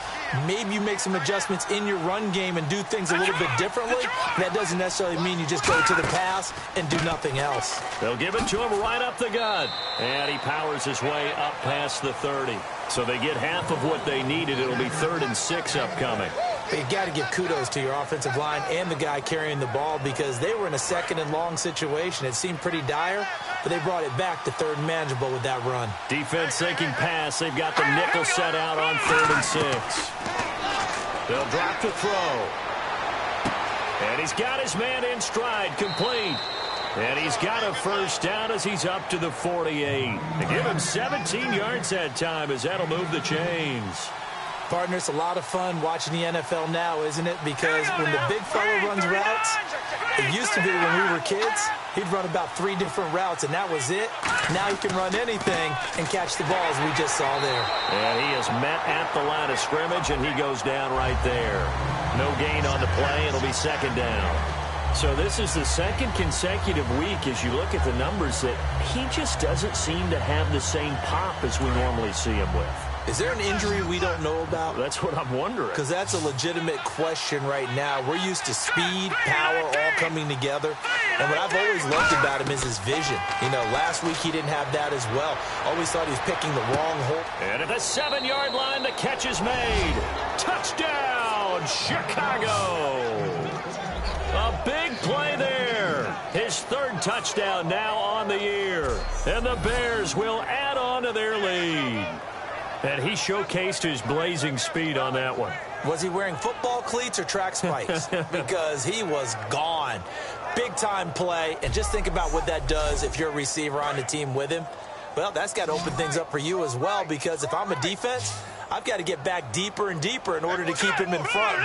Maybe you make some adjustments in your run game and do things a little bit differently. That doesn't necessarily mean you just go to the pass and do nothing else. They'll give it to him right up the gut. And he powers his way up past the 30. So they get half of what they needed. It'll be 3rd and 6 upcoming. But you got to give kudos to your offensive line and the guy carrying the ball because they were in a 2nd and long situation. It seemed pretty dire, but they brought it back to 3rd and manageable with that run. Defense thinking pass. They've got the nickel set out on 3rd and 6. They'll drop to throw. And he's got his man in stride, complete. And he's got a first down as he's up to the 48. They give him 17 yards that time as that'll move the chains. Partner, it's a lot of fun watching the NFL now, isn't it? Because when the big fella runs routes, it used to be when we were kids, he'd run about 3 different routes, and that was it. Now he can run anything and catch the ball, as we just saw there. And he is met at the line of scrimmage, and he goes down right there. No gain on the play. It'll be 2nd down. So this is the 2nd consecutive week, as you look at the numbers, that he just doesn't seem to have the same pop as we normally see him with. Is there an injury we don't know about? That's what I'm wondering. Because that's a legitimate question right now. We're used to speed, power, all coming together. And what I've always loved about him is his vision. You know, last week he didn't have that as well. Always thought he was picking the wrong hole. And at the 7-yard line, the catch is made. Touchdown, Chicago. A big play there. His 3rd touchdown now on the year. And the Bears will add on to their lead. And he showcased his blazing speed on that one. Was he wearing football cleats or track spikes? Because he was gone. Big-time play. And just think about what that does if you're a receiver on the team with him. Well, that's got to open things up for you as well, because if I'm a defense, I've got to get back deeper and deeper in order to keep him in front.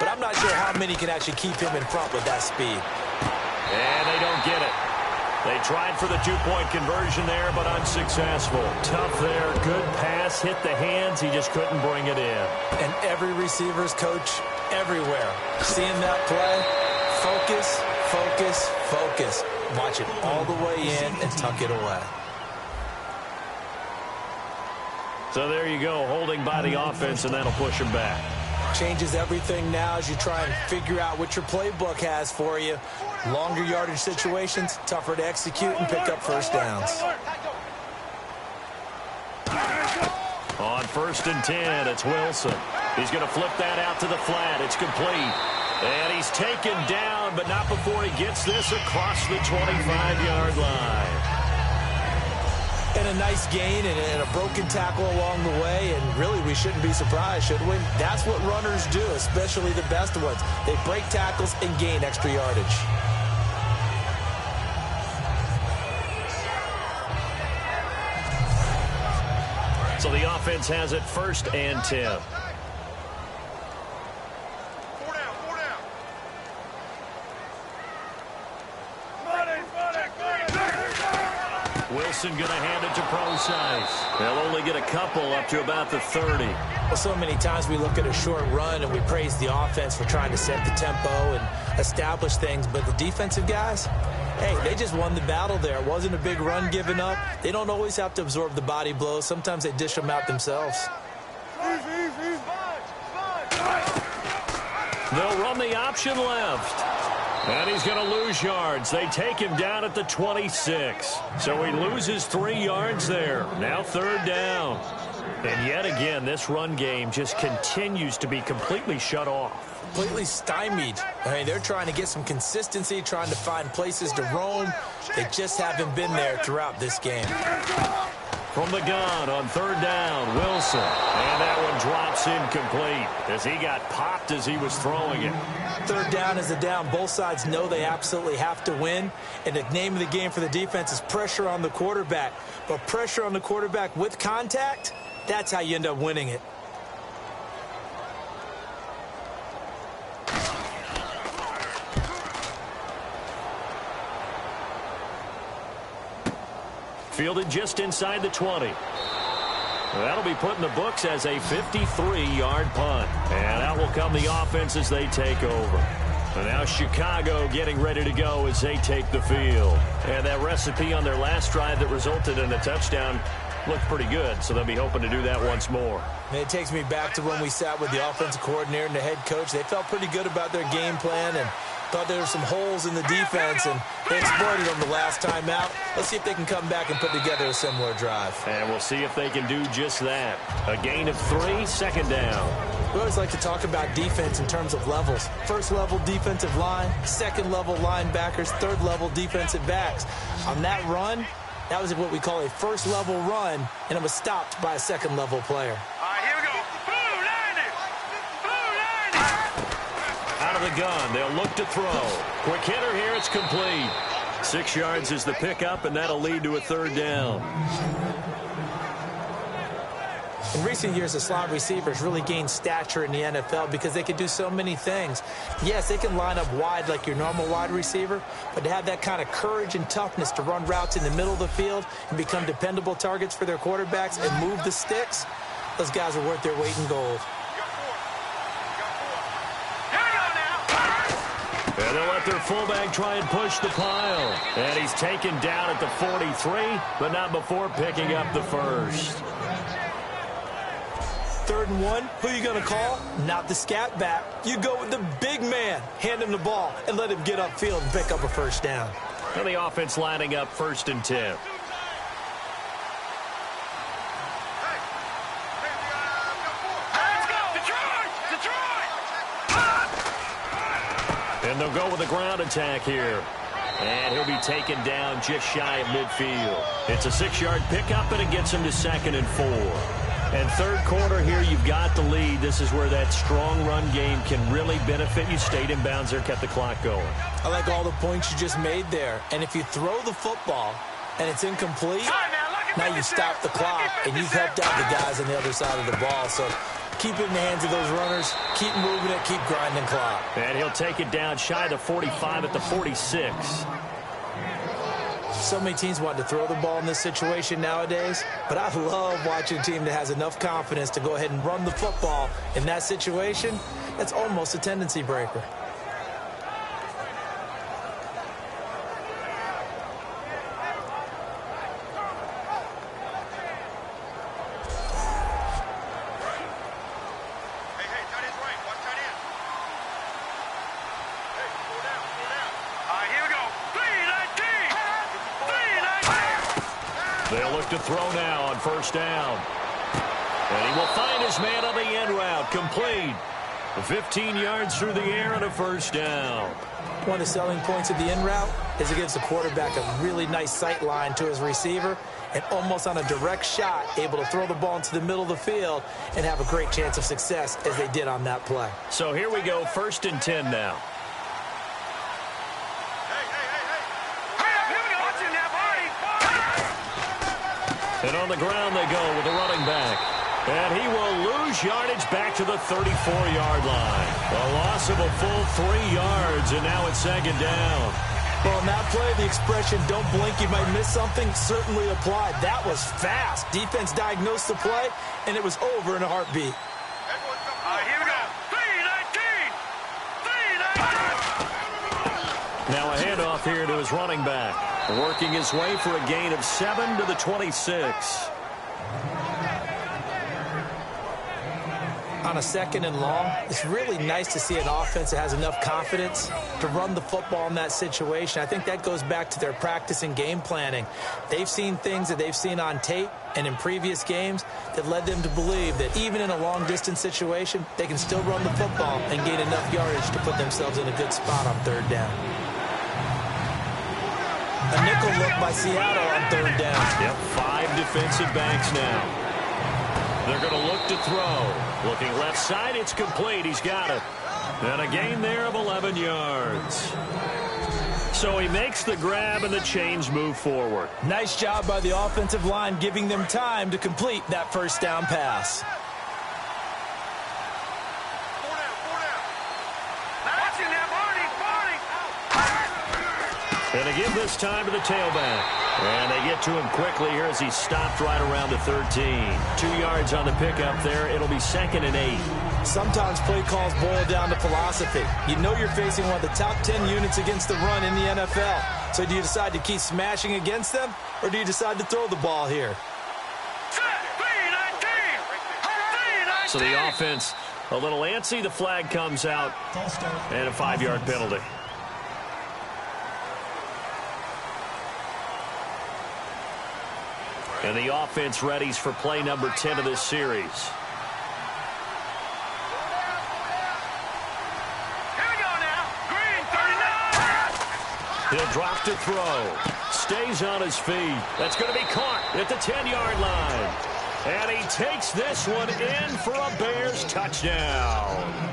But I'm not sure how many can actually keep him in front with that speed. And they don't get it. They tried for the two-point conversion there, but unsuccessful. Tough there. Good pass. Hit the hands. He just couldn't bring it in. And every receiver's coach everywhere. Seeing that play, focus, focus, focus. Watch it all the way in and tuck it away. So there you go, holding by the offense, and that'll push him back. Changes everything now as you try and figure out what your playbook has for you. Longer yardage situations, tougher to execute and pick up first downs. On 1st and 10, it's Wilson. He's going to flip that out to the flat. It's complete. And he's taken down, but not before he gets this across the 25-yard line. And a nice gain and a broken tackle along the way, and really we shouldn't be surprised, should we? That's what runners do, especially the best ones. They break tackles and gain extra yardage. So the offense has it 1st and 10. Wilson going to hand it to Procise. They'll only get a couple up to about the 30. Well, so many times we look at a short run and we praise the offense for trying to set the tempo and establish things, but the defensive guys, hey, they just won the battle there. It wasn't a big run given up. They don't always have to absorb the body blows. Sometimes they dish them out themselves. They'll run the option left. And he's going to lose yards. They take him down at the 26. So he loses 3 yards there. Now 3rd down. And yet again, this run game just continues to be completely shut off. Completely stymied. I mean, they're trying to get some consistency, trying to find places to roam. They just haven't been there throughout this game. From the gun on 3rd down, Wilson. And that one drops incomplete as he got popped as he was throwing it. 3rd down is a down. Both sides know they absolutely have to win. And the name of the game for the defense is pressure on the quarterback. But pressure on the quarterback with contact, that's how you end up winning it. Fielded just inside the 20. That'll be put in the books as a 53-yard punt. And out will come the offense as they take over. And now Chicago getting ready to go as they take the field. And that recipe on their last drive that resulted in a touchdown looked pretty good, so they'll be hoping to do that once more. And it takes me back to when we sat with the offensive coordinator and the head coach. They felt pretty good about their game plan and thought there were some holes in the defense, and they exploited them the last time out. Let's see if they can come back and put together a similar drive. And we'll see if they can do just that. A gain of 3, 2nd down. We always like to talk about defense in terms of levels. 1st level defensive line, 2nd level linebackers, 3rd level defensive backs. On that run, that was what we call a 1st level run, and it was stopped by a 2nd level player. Out of the gun, they'll look to throw. Quick hitter here, it's complete. 6 yards is the pickup, and that'll lead to a 3rd down. In recent years, the slot receivers really gained stature in the NFL because they can do so many things. Yes, they can line up wide like your normal wide receiver, but to have that kind of courage and toughness to run routes in the middle of the field and become dependable targets for their quarterbacks and move the sticks, those guys are worth their weight in gold. And they'll let their fullback try and push the pile. And he's taken down at the 43, but not before picking up the 1st. 3rd and 1, who are you going to call? Not the scat back. You go with the big man. Hand him the ball and let him get upfield and pick up a 1st down. And the offense lining up 1st and 10. And they'll go with a ground attack here. And he'll be taken down just shy of midfield. It's a 6-yard pickup, and it gets him to 2nd and 4. And 3rd quarter here, you've got the lead. This is where that strong run game can really benefit you. Stayed in bounds there, kept the clock going. I like all the points you just made there. And if you throw the football and it's incomplete, now you stop the clock, and you've helped out the guys on the other side of the ball. So keep it in the hands of those runners. Keep moving it. Keep grinding clock. And he'll take it down shy of the 45 at the 46. So many teams want to throw the ball in this situation nowadays, but I love watching a team that has enough confidence to go ahead and run the football in that situation. That's almost a tendency breaker. They'll look to throw now on first down. And he will find his man on the end route. Complete. 15 yards through the air and a first down. One of the selling points of the end route is it gives the quarterback a really nice sight line to his receiver and almost on a direct shot able to throw the ball into the middle of the field and have a great chance of success as they did on that play. So here we go, 1st and 10 now. And on the ground they go with the running back. And he will lose yardage back to the 34-yard line. A loss of a full 3 yards, and now it's 2nd down. Well, on that play, the expression, don't blink, you might miss something, certainly applied. That was fast. Defense diagnosed the play, and it was over in a heartbeat. Here we go. 3-19. Now a handoff here to his running back. Working his way for a gain of 7 to the 26. On a 2nd and long, it's really nice to see an offense that has enough confidence to run the football in that situation. I think that goes back to their practice and game planning. They've seen things that they've seen on tape and in previous games that led them to believe that even in a long-distance situation, they can still run the football and gain enough yardage to put themselves in a good spot on 3rd down. A nickel look by Seattle on 3rd down. Yep, 5 defensive backs now. They're going to look to throw. Looking left side, it's complete. He's got it. And a gain there of 11 yards. So he makes the grab and the chains move forward. Nice job by the offensive line giving them time to complete that 1st down pass. And they give this time to the tailback. And they get to him quickly here as he stopped right around the 13. 2 yards on the pickup there. It'll be 2nd and 8. Sometimes play calls boil down to philosophy. You know you're facing one of the top 10 units against the run in the NFL. So do you decide to keep smashing against them, or do you decide to throw the ball here? So the offense a little antsy. The flag comes out. And a 5-yard penalty. And the offense readies for play number 10 of this series. Here we go now. Green, 39. He'll drop to throw. Stays on his feet. That's going to be caught at the 10-yard line. And he takes this one in for a Bears touchdown.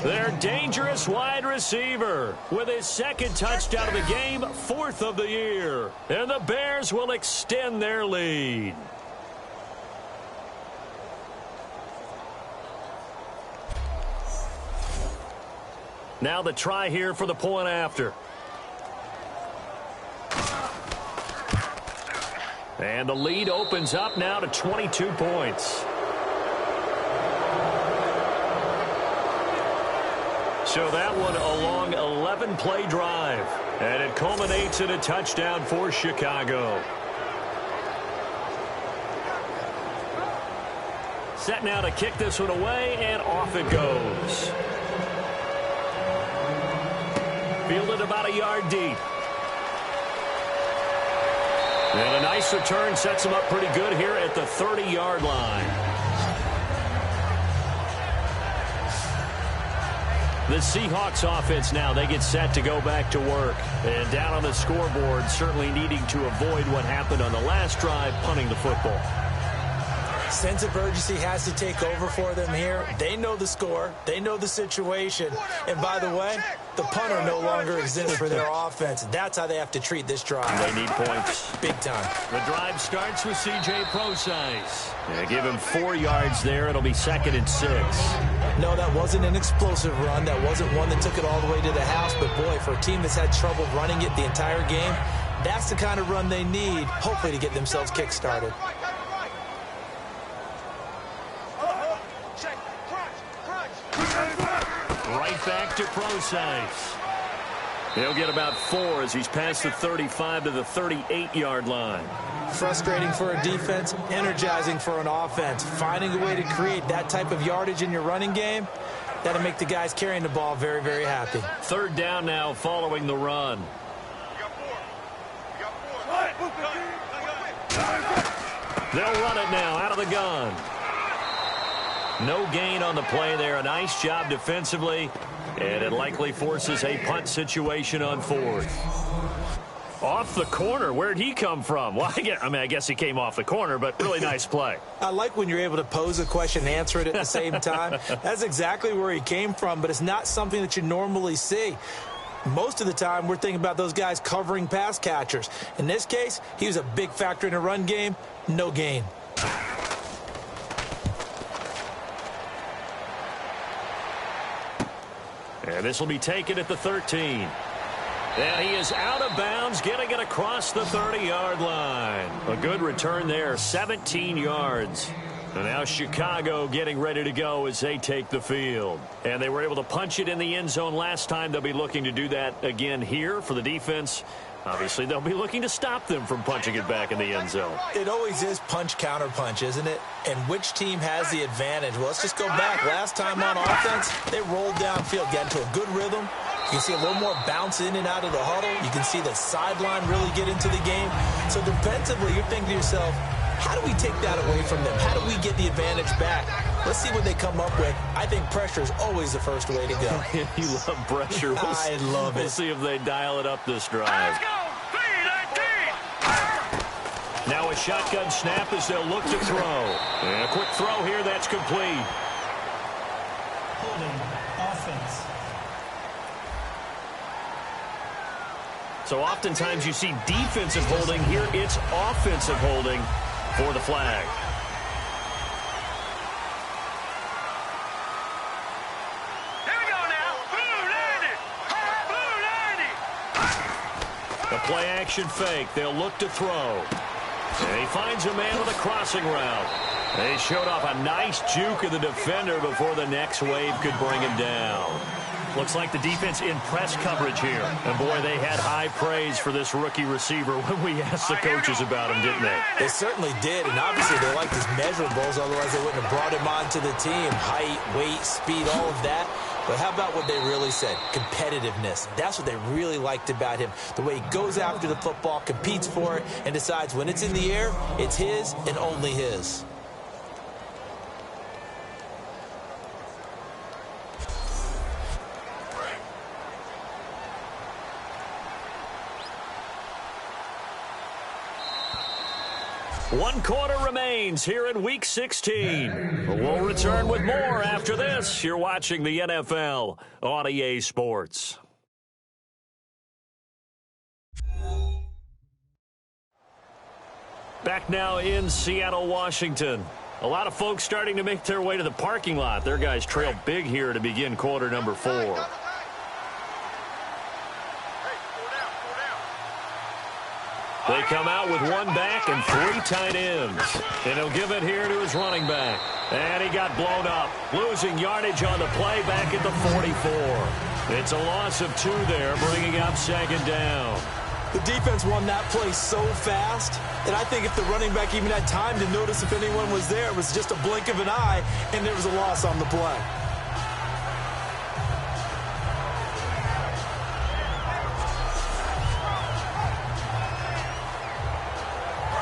Their dangerous wide receiver with his 2nd touchdown of the game, 4th of the year. And the Bears will extend their lead. Now the try here for the point after. And the lead opens up now to 22 points. So that one a long 11-play drive. And it culminates in a touchdown for Chicago. Set now to kick this one away, and off it goes. Fielded about a yard deep. And a nice return sets him up pretty good here at the 30-yard line. The Seahawks offense now, they get set to go back to work. And down on the scoreboard, certainly needing to avoid what happened on the last drive, punting the football. Sense of urgency has to take over for them here. They know the score. They know the situation. And by the way, the punter no longer exists for their offense. That's how they have to treat this drive. They need points. Big time. The drive starts with C.J. Prosise. Give him 4 yards there. It'll be 2nd and 6. No, that wasn't an explosive run. That wasn't one that took it all the way to the house. But, boy, for a team that's had trouble running it the entire game, That's the kind of run they need, hopefully, to get themselves kick-started. Right back to Procise. He'll get about 4 as he's past the 35 to the 38-yard line. Frustrating for a defense, energizing for an offense. Finding a way to create that type of yardage in your running game, that'll make the guys carrying the ball very, very happy. 3rd down now following the run. They'll run it now out of the gun. No gain on the play there. A nice job defensively, and it likely forces a punt situation on 4th. Off the corner. Where'd he come from? Well, I guess he came off the corner, but really nice play. I like when you're able to pose a question and answer it at the same time. That's exactly where he came from, but it's not something that you normally see. Most of the time, we're thinking about those guys covering pass catchers. In this case, he was a big factor in the run game. No gain. And this will be taken at the 13. Now he is out of bounds, getting it across the 30-yard line. A good return there, 17 yards. And now Chicago getting ready to go as they take the field. And they were able to punch it in the end zone last time. They'll be looking to do that again here for the defense. Obviously, they'll be looking to stop them from punching it back in the end zone. It always is punch-counter-punch, isn't it? And which team has the advantage? Well, let's just go back. Last time on offense, they rolled downfield, got into a good rhythm. You can see a little more bounce in and out of the huddle. You can see the sideline really get into the game. So defensively, you're thinking to yourself, how do we take that away from them? How do we get the advantage back? Let's see what they come up with. I think pressure is always the first way to go. You love pressure. I love it. We'll see if they dial it up this drive. Let's go! 3-19! Now a shotgun snap as they'll look to throw. And a quick throw here, that's complete. Holding offense. So oftentimes you see defensive holding. Here it's offensive holding for the flag. Here we go now. Blue 90. Blue 90. A play action fake. They'll look to throw. And he finds a man with a crossing route. They showed off a nice juke of the defender before the next wave could bring him down. Looks like the defense in press coverage here. And, boy, they had high praise for this rookie receiver when we asked the coaches about him, didn't they? They certainly did, and obviously they liked his measurables, otherwise they wouldn't have brought him onto the team. Height, weight, speed, all of that. But how about what they really said? Competitiveness. That's what they really liked about him. The way he goes after the football, competes for it, and decides when it's in the air, it's his and only his. One quarter remains here in Week 16. We'll return with more after this. You're watching the NFL on EA Sports. Back now in Seattle, Washington. A lot of folks starting to make their way to the parking lot. Their guys trail big here to begin quarter number 4. They come out with one back and 3 tight ends. And he'll give it here to his running back. And he got blown up. Losing yardage on the play back at the 44. It's a loss of 2 there, bringing up 2nd down. The defense won that play so fast that I think if the running back even had time to notice if anyone was there, it was just a blink of an eye, and there was a loss on the play.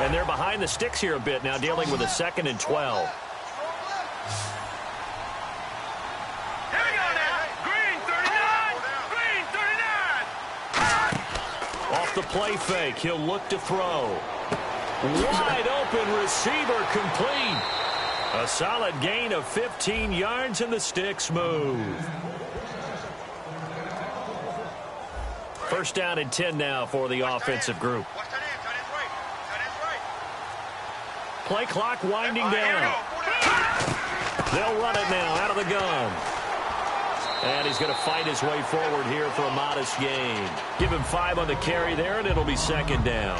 And they're behind the sticks here a bit now, dealing with a 2nd and 12. Here we go now. Green 39. Green 39. Off the play fake, he'll look to throw. Wide open receiver complete. A solid gain of 15 yards and the sticks move. 1st down and 10 now for the offensive group. Play clock winding down. They'll run it now out of the gun. And he's going to fight his way forward here for a modest gain. Give him 5 on the carry there, and it'll be second down.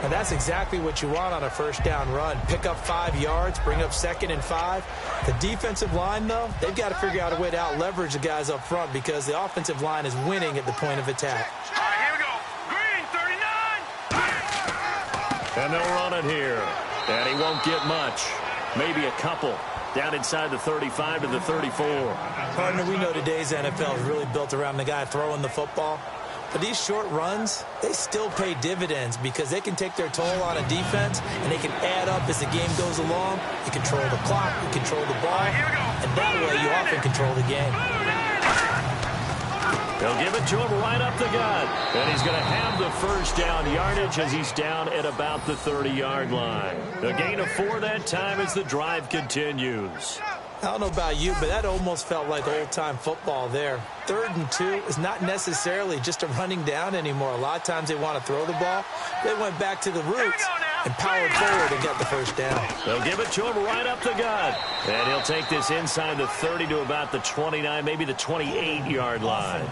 And that's exactly what you want on a first down run. Pick up 5 yards, bring up 2nd and 5. The defensive line, though, they've got to figure out a way to out-leverage the guys up front because the offensive line is winning at the point of attack. All right, here we go. Green, 39. And they'll run it here. And he won't get much. Maybe a couple. Down inside the 35 to the 34. Partner, we know today's NFL is really built around the guy throwing the football. But these short runs, they still pay dividends because they can take their toll on a defense and they can add up as the game goes along. You control the clock, you control the ball, and that way you often control the game. They'll give it to him right up the gut. And he's going to have the first down yardage as he's down at about the 30-yard line. The gain of 4 that time as the drive continues. I don't know about you, but that almost felt like old-time football there. 3rd and 2 is not necessarily just a running down anymore. A lot of times they want to throw the ball. They went back to the roots and powered forward and got the first down. They'll give it to him right up the gut. And he'll take this inside the 30 to about the 29, maybe the 28-yard line.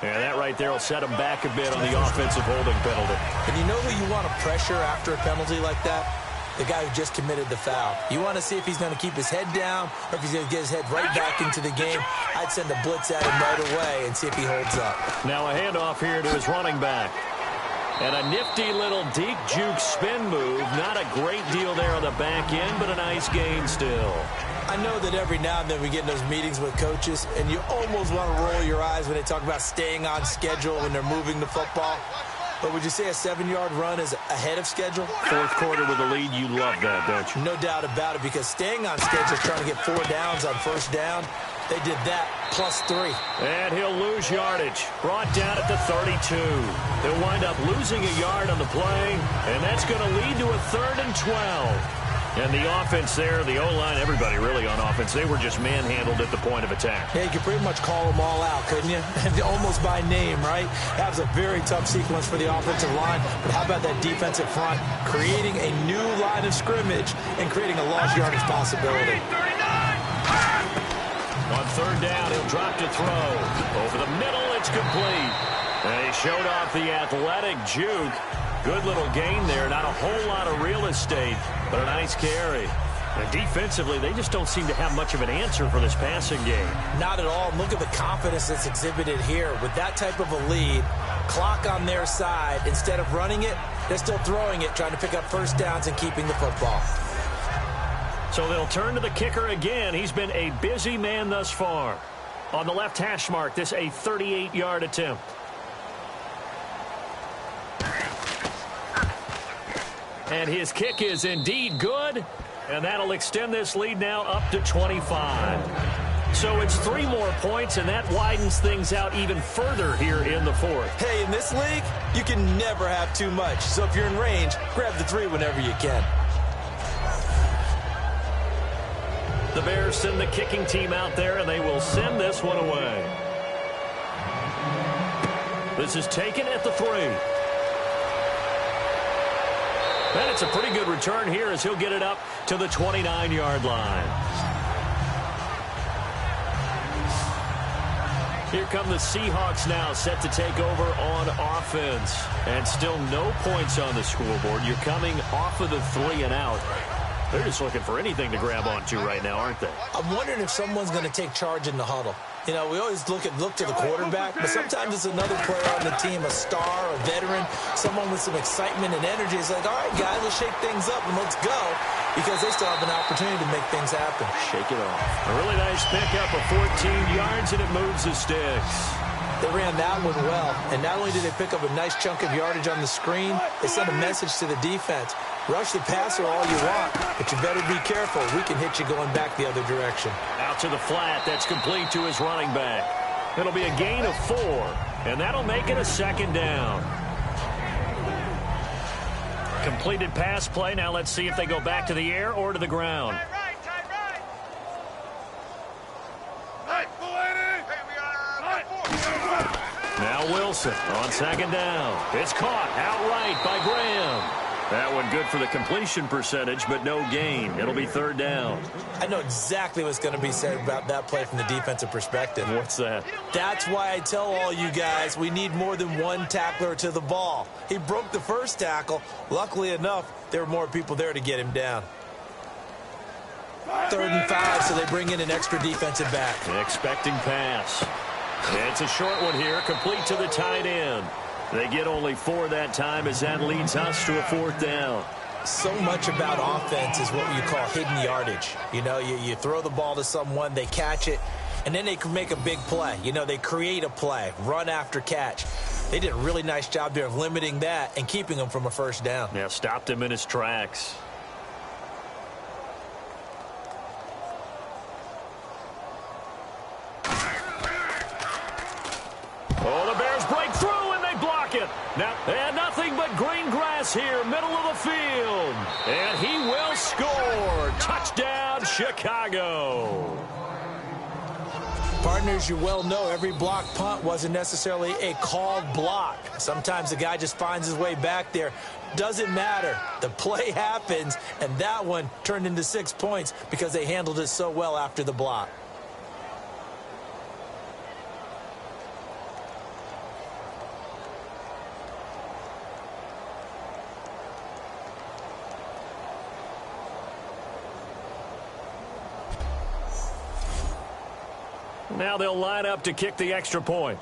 And that right there will set him back a bit on the offensive holding penalty. And you know who you want to pressure after a penalty like that? The guy who just committed the foul. You want to see if he's going to keep his head down or if he's going to get his head right back into the game. I'd send a blitz at him right away and see if he holds up. Now a handoff here to his running back. And a nifty little deep juke spin move. Not a great deal there on the back end, but a nice gain still. I know that every now and then we get in those meetings with coaches, and you almost want to roll your eyes when they talk about staying on schedule when they're moving the football. But would you say a 7-yard run is ahead of schedule? 4th quarter with a lead, you love that, don't you? No doubt about it, because staying on schedule, trying to get 4 downs on first down, they did that plus 3. And he'll lose yardage. Brought down at the 32. They'll wind up losing a yard on the play, and that's going to lead to a 3rd and 12. And the offense there, the O-line, everybody really on offense, they were just manhandled at the point of attack. Yeah, you could pretty much call them all out, couldn't you? Almost by name, right? That was a very tough sequence for the offensive line. But how about that defensive front creating a new line of scrimmage and creating a lost yardage possibility? On 3rd down, he'll drop to throw. Over the middle, it's complete. And he showed off the athletic juke. Good little gain there. Not a whole lot of real estate, but a nice carry. And defensively, they just don't seem to have much of an answer for this passing game. Not at all. Look at the confidence that's exhibited here. With that type of a lead, clock on their side, instead of running it, they're still throwing it, trying to pick up first downs and keeping the football. So they'll turn to the kicker again. He's been a busy man thus far. On the left hash mark, this a 38-yard attempt. And his kick is indeed good, and that'll extend this lead now up to 25. So it's 3 more points, and that widens things out even further here in the 4th. Hey, in this league, you can never have too much. So if you're in range, grab the 3 whenever you can. The Bears send the kicking team out there, and they will send this one away. This is taken at the 3. And it's a pretty good return here as he'll get it up to the 29-yard line. Here come the Seahawks now, set to take over on offense. And still no points on the scoreboard. You're coming off of the 3 and out. They're just looking for anything to grab onto right now, aren't they? I'm wondering if someone's going to take charge in the huddle. You know, we always look to the quarterback, but sometimes it's another player on the team, a star, a veteran, someone with some excitement and energy. It's like, all right, guys, let's shake things up and let's go, because they still have an opportunity to make things happen. Shake it off. A really nice pickup of 14 yards, and it moves the sticks. They ran that one well, and not only did they pick up a nice chunk of yardage on the screen, they sent a message to the defense. Rush the passer all you want, but you better be careful. We can hit you going back the other direction. Out to the flat. That's complete to his running back. It'll be a gain of 4, and that'll make it a 2nd down. Completed pass play. Now let's see if they go back to the air or to the ground. Now Wilson on 2nd down. It's caught outright by Graham. That one good for the completion percentage, but no gain. It'll be third down. I know exactly what's going to be said about that play from the defensive perspective. What's that? That's why I tell all you guys we need more than one tackler to the ball. He broke the first tackle. Luckily enough, there were more people there to get him down. 3rd and 5, so they bring in an extra defensive back. Expecting pass. It's a short one here, complete to the tight end. They get only 4 that time as that leads us to a 4th down. So much about offense is what you call hidden yardage. You know, you throw the ball to someone, they catch it, and then they can make a big play. You know, they create a play, run after catch. They did a really nice job there of limiting that and keeping him from a first down. Yeah, stopped him in his tracks. Oh, the Bears break through, and they block it. Now, and nothing but green grass here, middle of the field. And he will score. Touchdown, Chicago. Partners, you well know every block punt wasn't necessarily a called block. Sometimes the guy just finds his way back there. Doesn't matter. The play happens, and that one turned into 6 points because they handled it so well after the block. Now they'll line up to kick the extra point.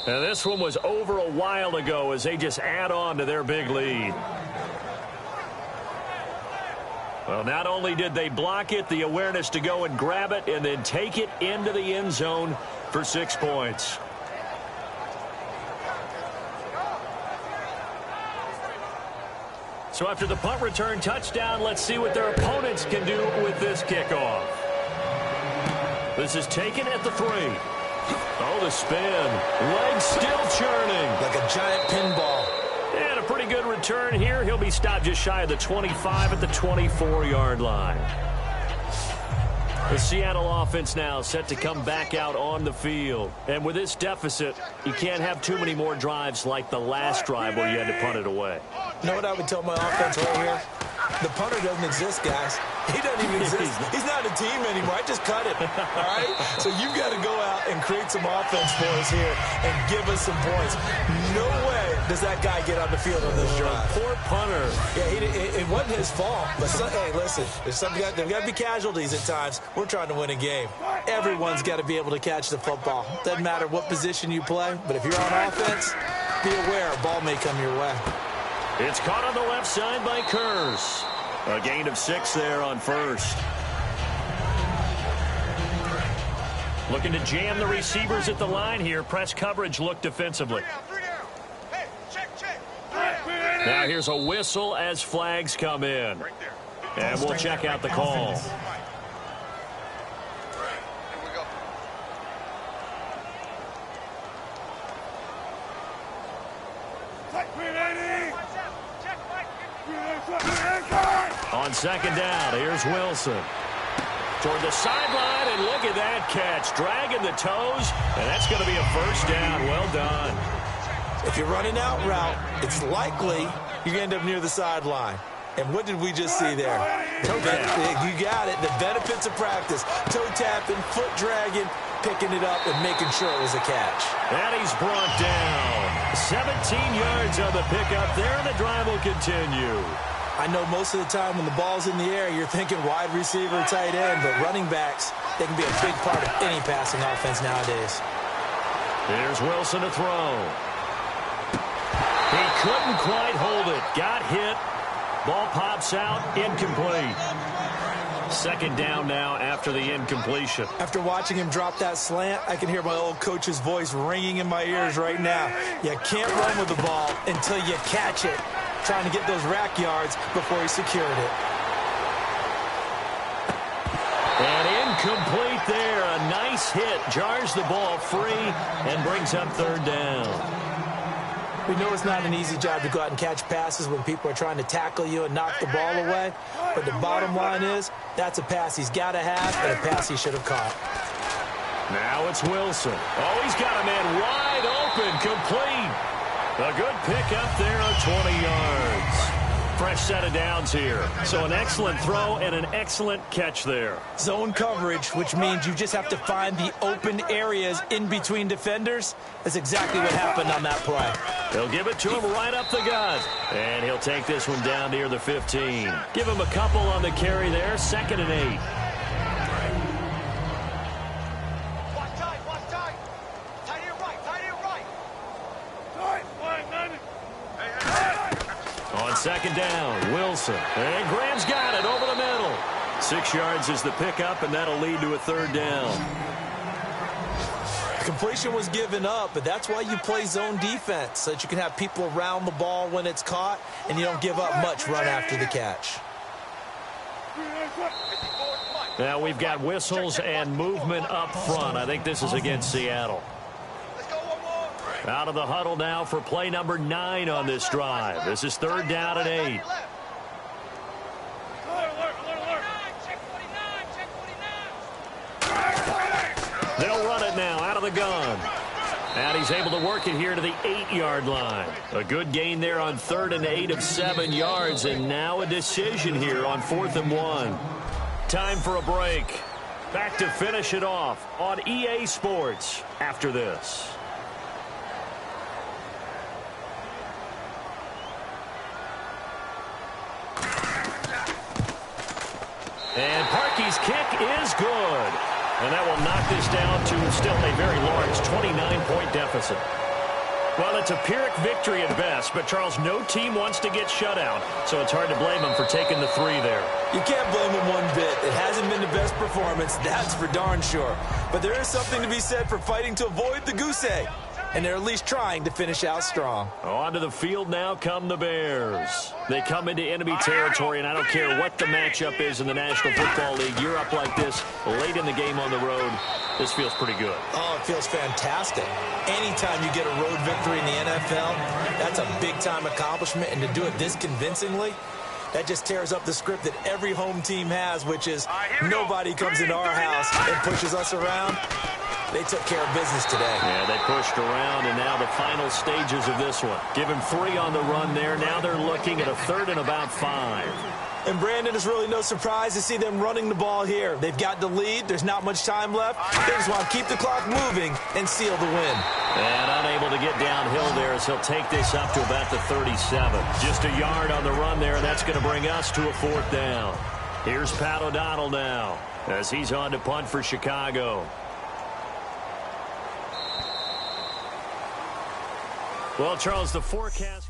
And this one was over a while ago as they just add on to their big lead. Well, not only did they block it, the awareness to go and grab it and then take it into the end zone for 6 points. So after the punt return touchdown, let's see what their opponents can do with this kickoff. This is taken at the 3. Oh, the spin. Legs still churning. Like a giant pinball. And a pretty good return here. He'll be stopped just shy of the 25 at the 24-yard line. The Seattle offense now set to come back out on the field. And with this deficit, you can't have too many more drives like the last drive where you had to punt it away. You know what I would tell my offense right here? The punter doesn't exist, guys. He doesn't even exist. He's not a team anymore. I just cut him. All right? So you've got to go out and create some offense for us here and give us some points. No way does that guy get on the field on this drive. Poor punter. Yeah, it wasn't his fault. But hey, listen, there's got to be casualties at times. We're trying to win a game. Everyone's got to be able to catch the football. Doesn't matter what position you play, but if you're on offense, be aware a ball may come your way. It's caught on the left side by Kurz. A gain of 6 there on first. Looking to jam the receivers at the line here. Press coverage look defensively. Now here's a whistle as flags come in. And we'll check out the call. On second down, here's Wilson. Toward the sideline, and look at that catch. Dragging the toes, and that's going to be a first down. Well done. If you're running out route, it's likely you're going to end up near the sideline. And what did we just see there? Toe tap. You got it. The benefits of practice. Toe tapping, foot dragging, picking it up, and making sure it was a catch. And he's brought down. 17 yards on the pickup there, and the drive will continue. I know most of the time when the ball's in the air, you're thinking wide receiver, tight end, but running backs, they can be a big part of any passing offense nowadays. Here's Wilson to throw. He couldn't quite hold it. Got hit. Ball pops out. Incomplete. Second down now after the incompletion. After watching him drop that slant, I can hear my old coach's voice ringing in my ears right now. You can't run with the ball until you catch it. Trying to get those rack yards before he secured it. And incomplete there. A nice hit. Jars the ball free and brings up third down. We know it's not an easy job to go out and catch passes when people are trying to tackle you and knock the ball away. But the bottom line is, that's a pass he's got to have and a pass he should have caught. Now it's Wilson. Oh, he's got a man wide open, complete. A good pickup there of 20 yards. Fresh set of downs here. So an excellent throw and an excellent catch there. Zone coverage, which means you just have to find the open areas in between defenders. That's exactly what happened on that play. They'll give it to him right up the gut. And he'll take this one down near the 15. Give him a couple on the carry there. 2nd and 8. On 2nd down, Wilson. And Graham's got it over the middle. 6 yards is the pickup, and that'll lead to a 3rd down. Completion was given up, but that's why you play zone defense, so that you can have people around the ball when it's caught, and you don't give up much run after the catch. Now we've got whistles and movement up front. I think this is against Seattle. Out of the huddle now for play number 9 on this drive. This is 3rd down and 8. They'll run it now out of the gun. And he's able to work it here to the 8-yard line. A good gain there on 3rd and 8 of 7 yards. And now a decision here on 4th and 1. Time for a break. Back to finish it off on EA Sports after this. And Parkey's kick is good. And that will knock this down to still a very large 29-point deficit. Well, it's a Pyrrhic victory at best, but, Charles, no team wants to get shut out, so it's hard to blame them for taking the 3 there. You can't blame them one bit. It hasn't been the best performance, that's for darn sure. But there is something to be said for fighting to avoid the goose egg. And they're at least trying to finish out strong. Onto the field now come the Bears. They come into enemy territory, and I don't care what the matchup is in the National Football League. You're up like this late in the game on the road. This feels pretty good. Oh, it feels fantastic. Anytime you get a road victory in the NFL, that's a big-time accomplishment. And to do it this convincingly, that just tears up the script that every home team has, which is nobody comes into our house and pushes us around. They took care of business today. Yeah, they pushed around, and now the final stages of this one. Give him 3 on the run there. Now they're looking at a 3rd and about 5. And, Brandon, it's really no surprise to see them running the ball here. They've got the lead. There's not much time left. They just want to keep the clock moving and seal the win. And unable to get downhill there as he'll take this up to about the 37. Just a yard on the run there, and that's going to bring us to a 4th down. Here's Pat O'Donnell now as he's on to punt for Chicago. Well, Charles, the forecast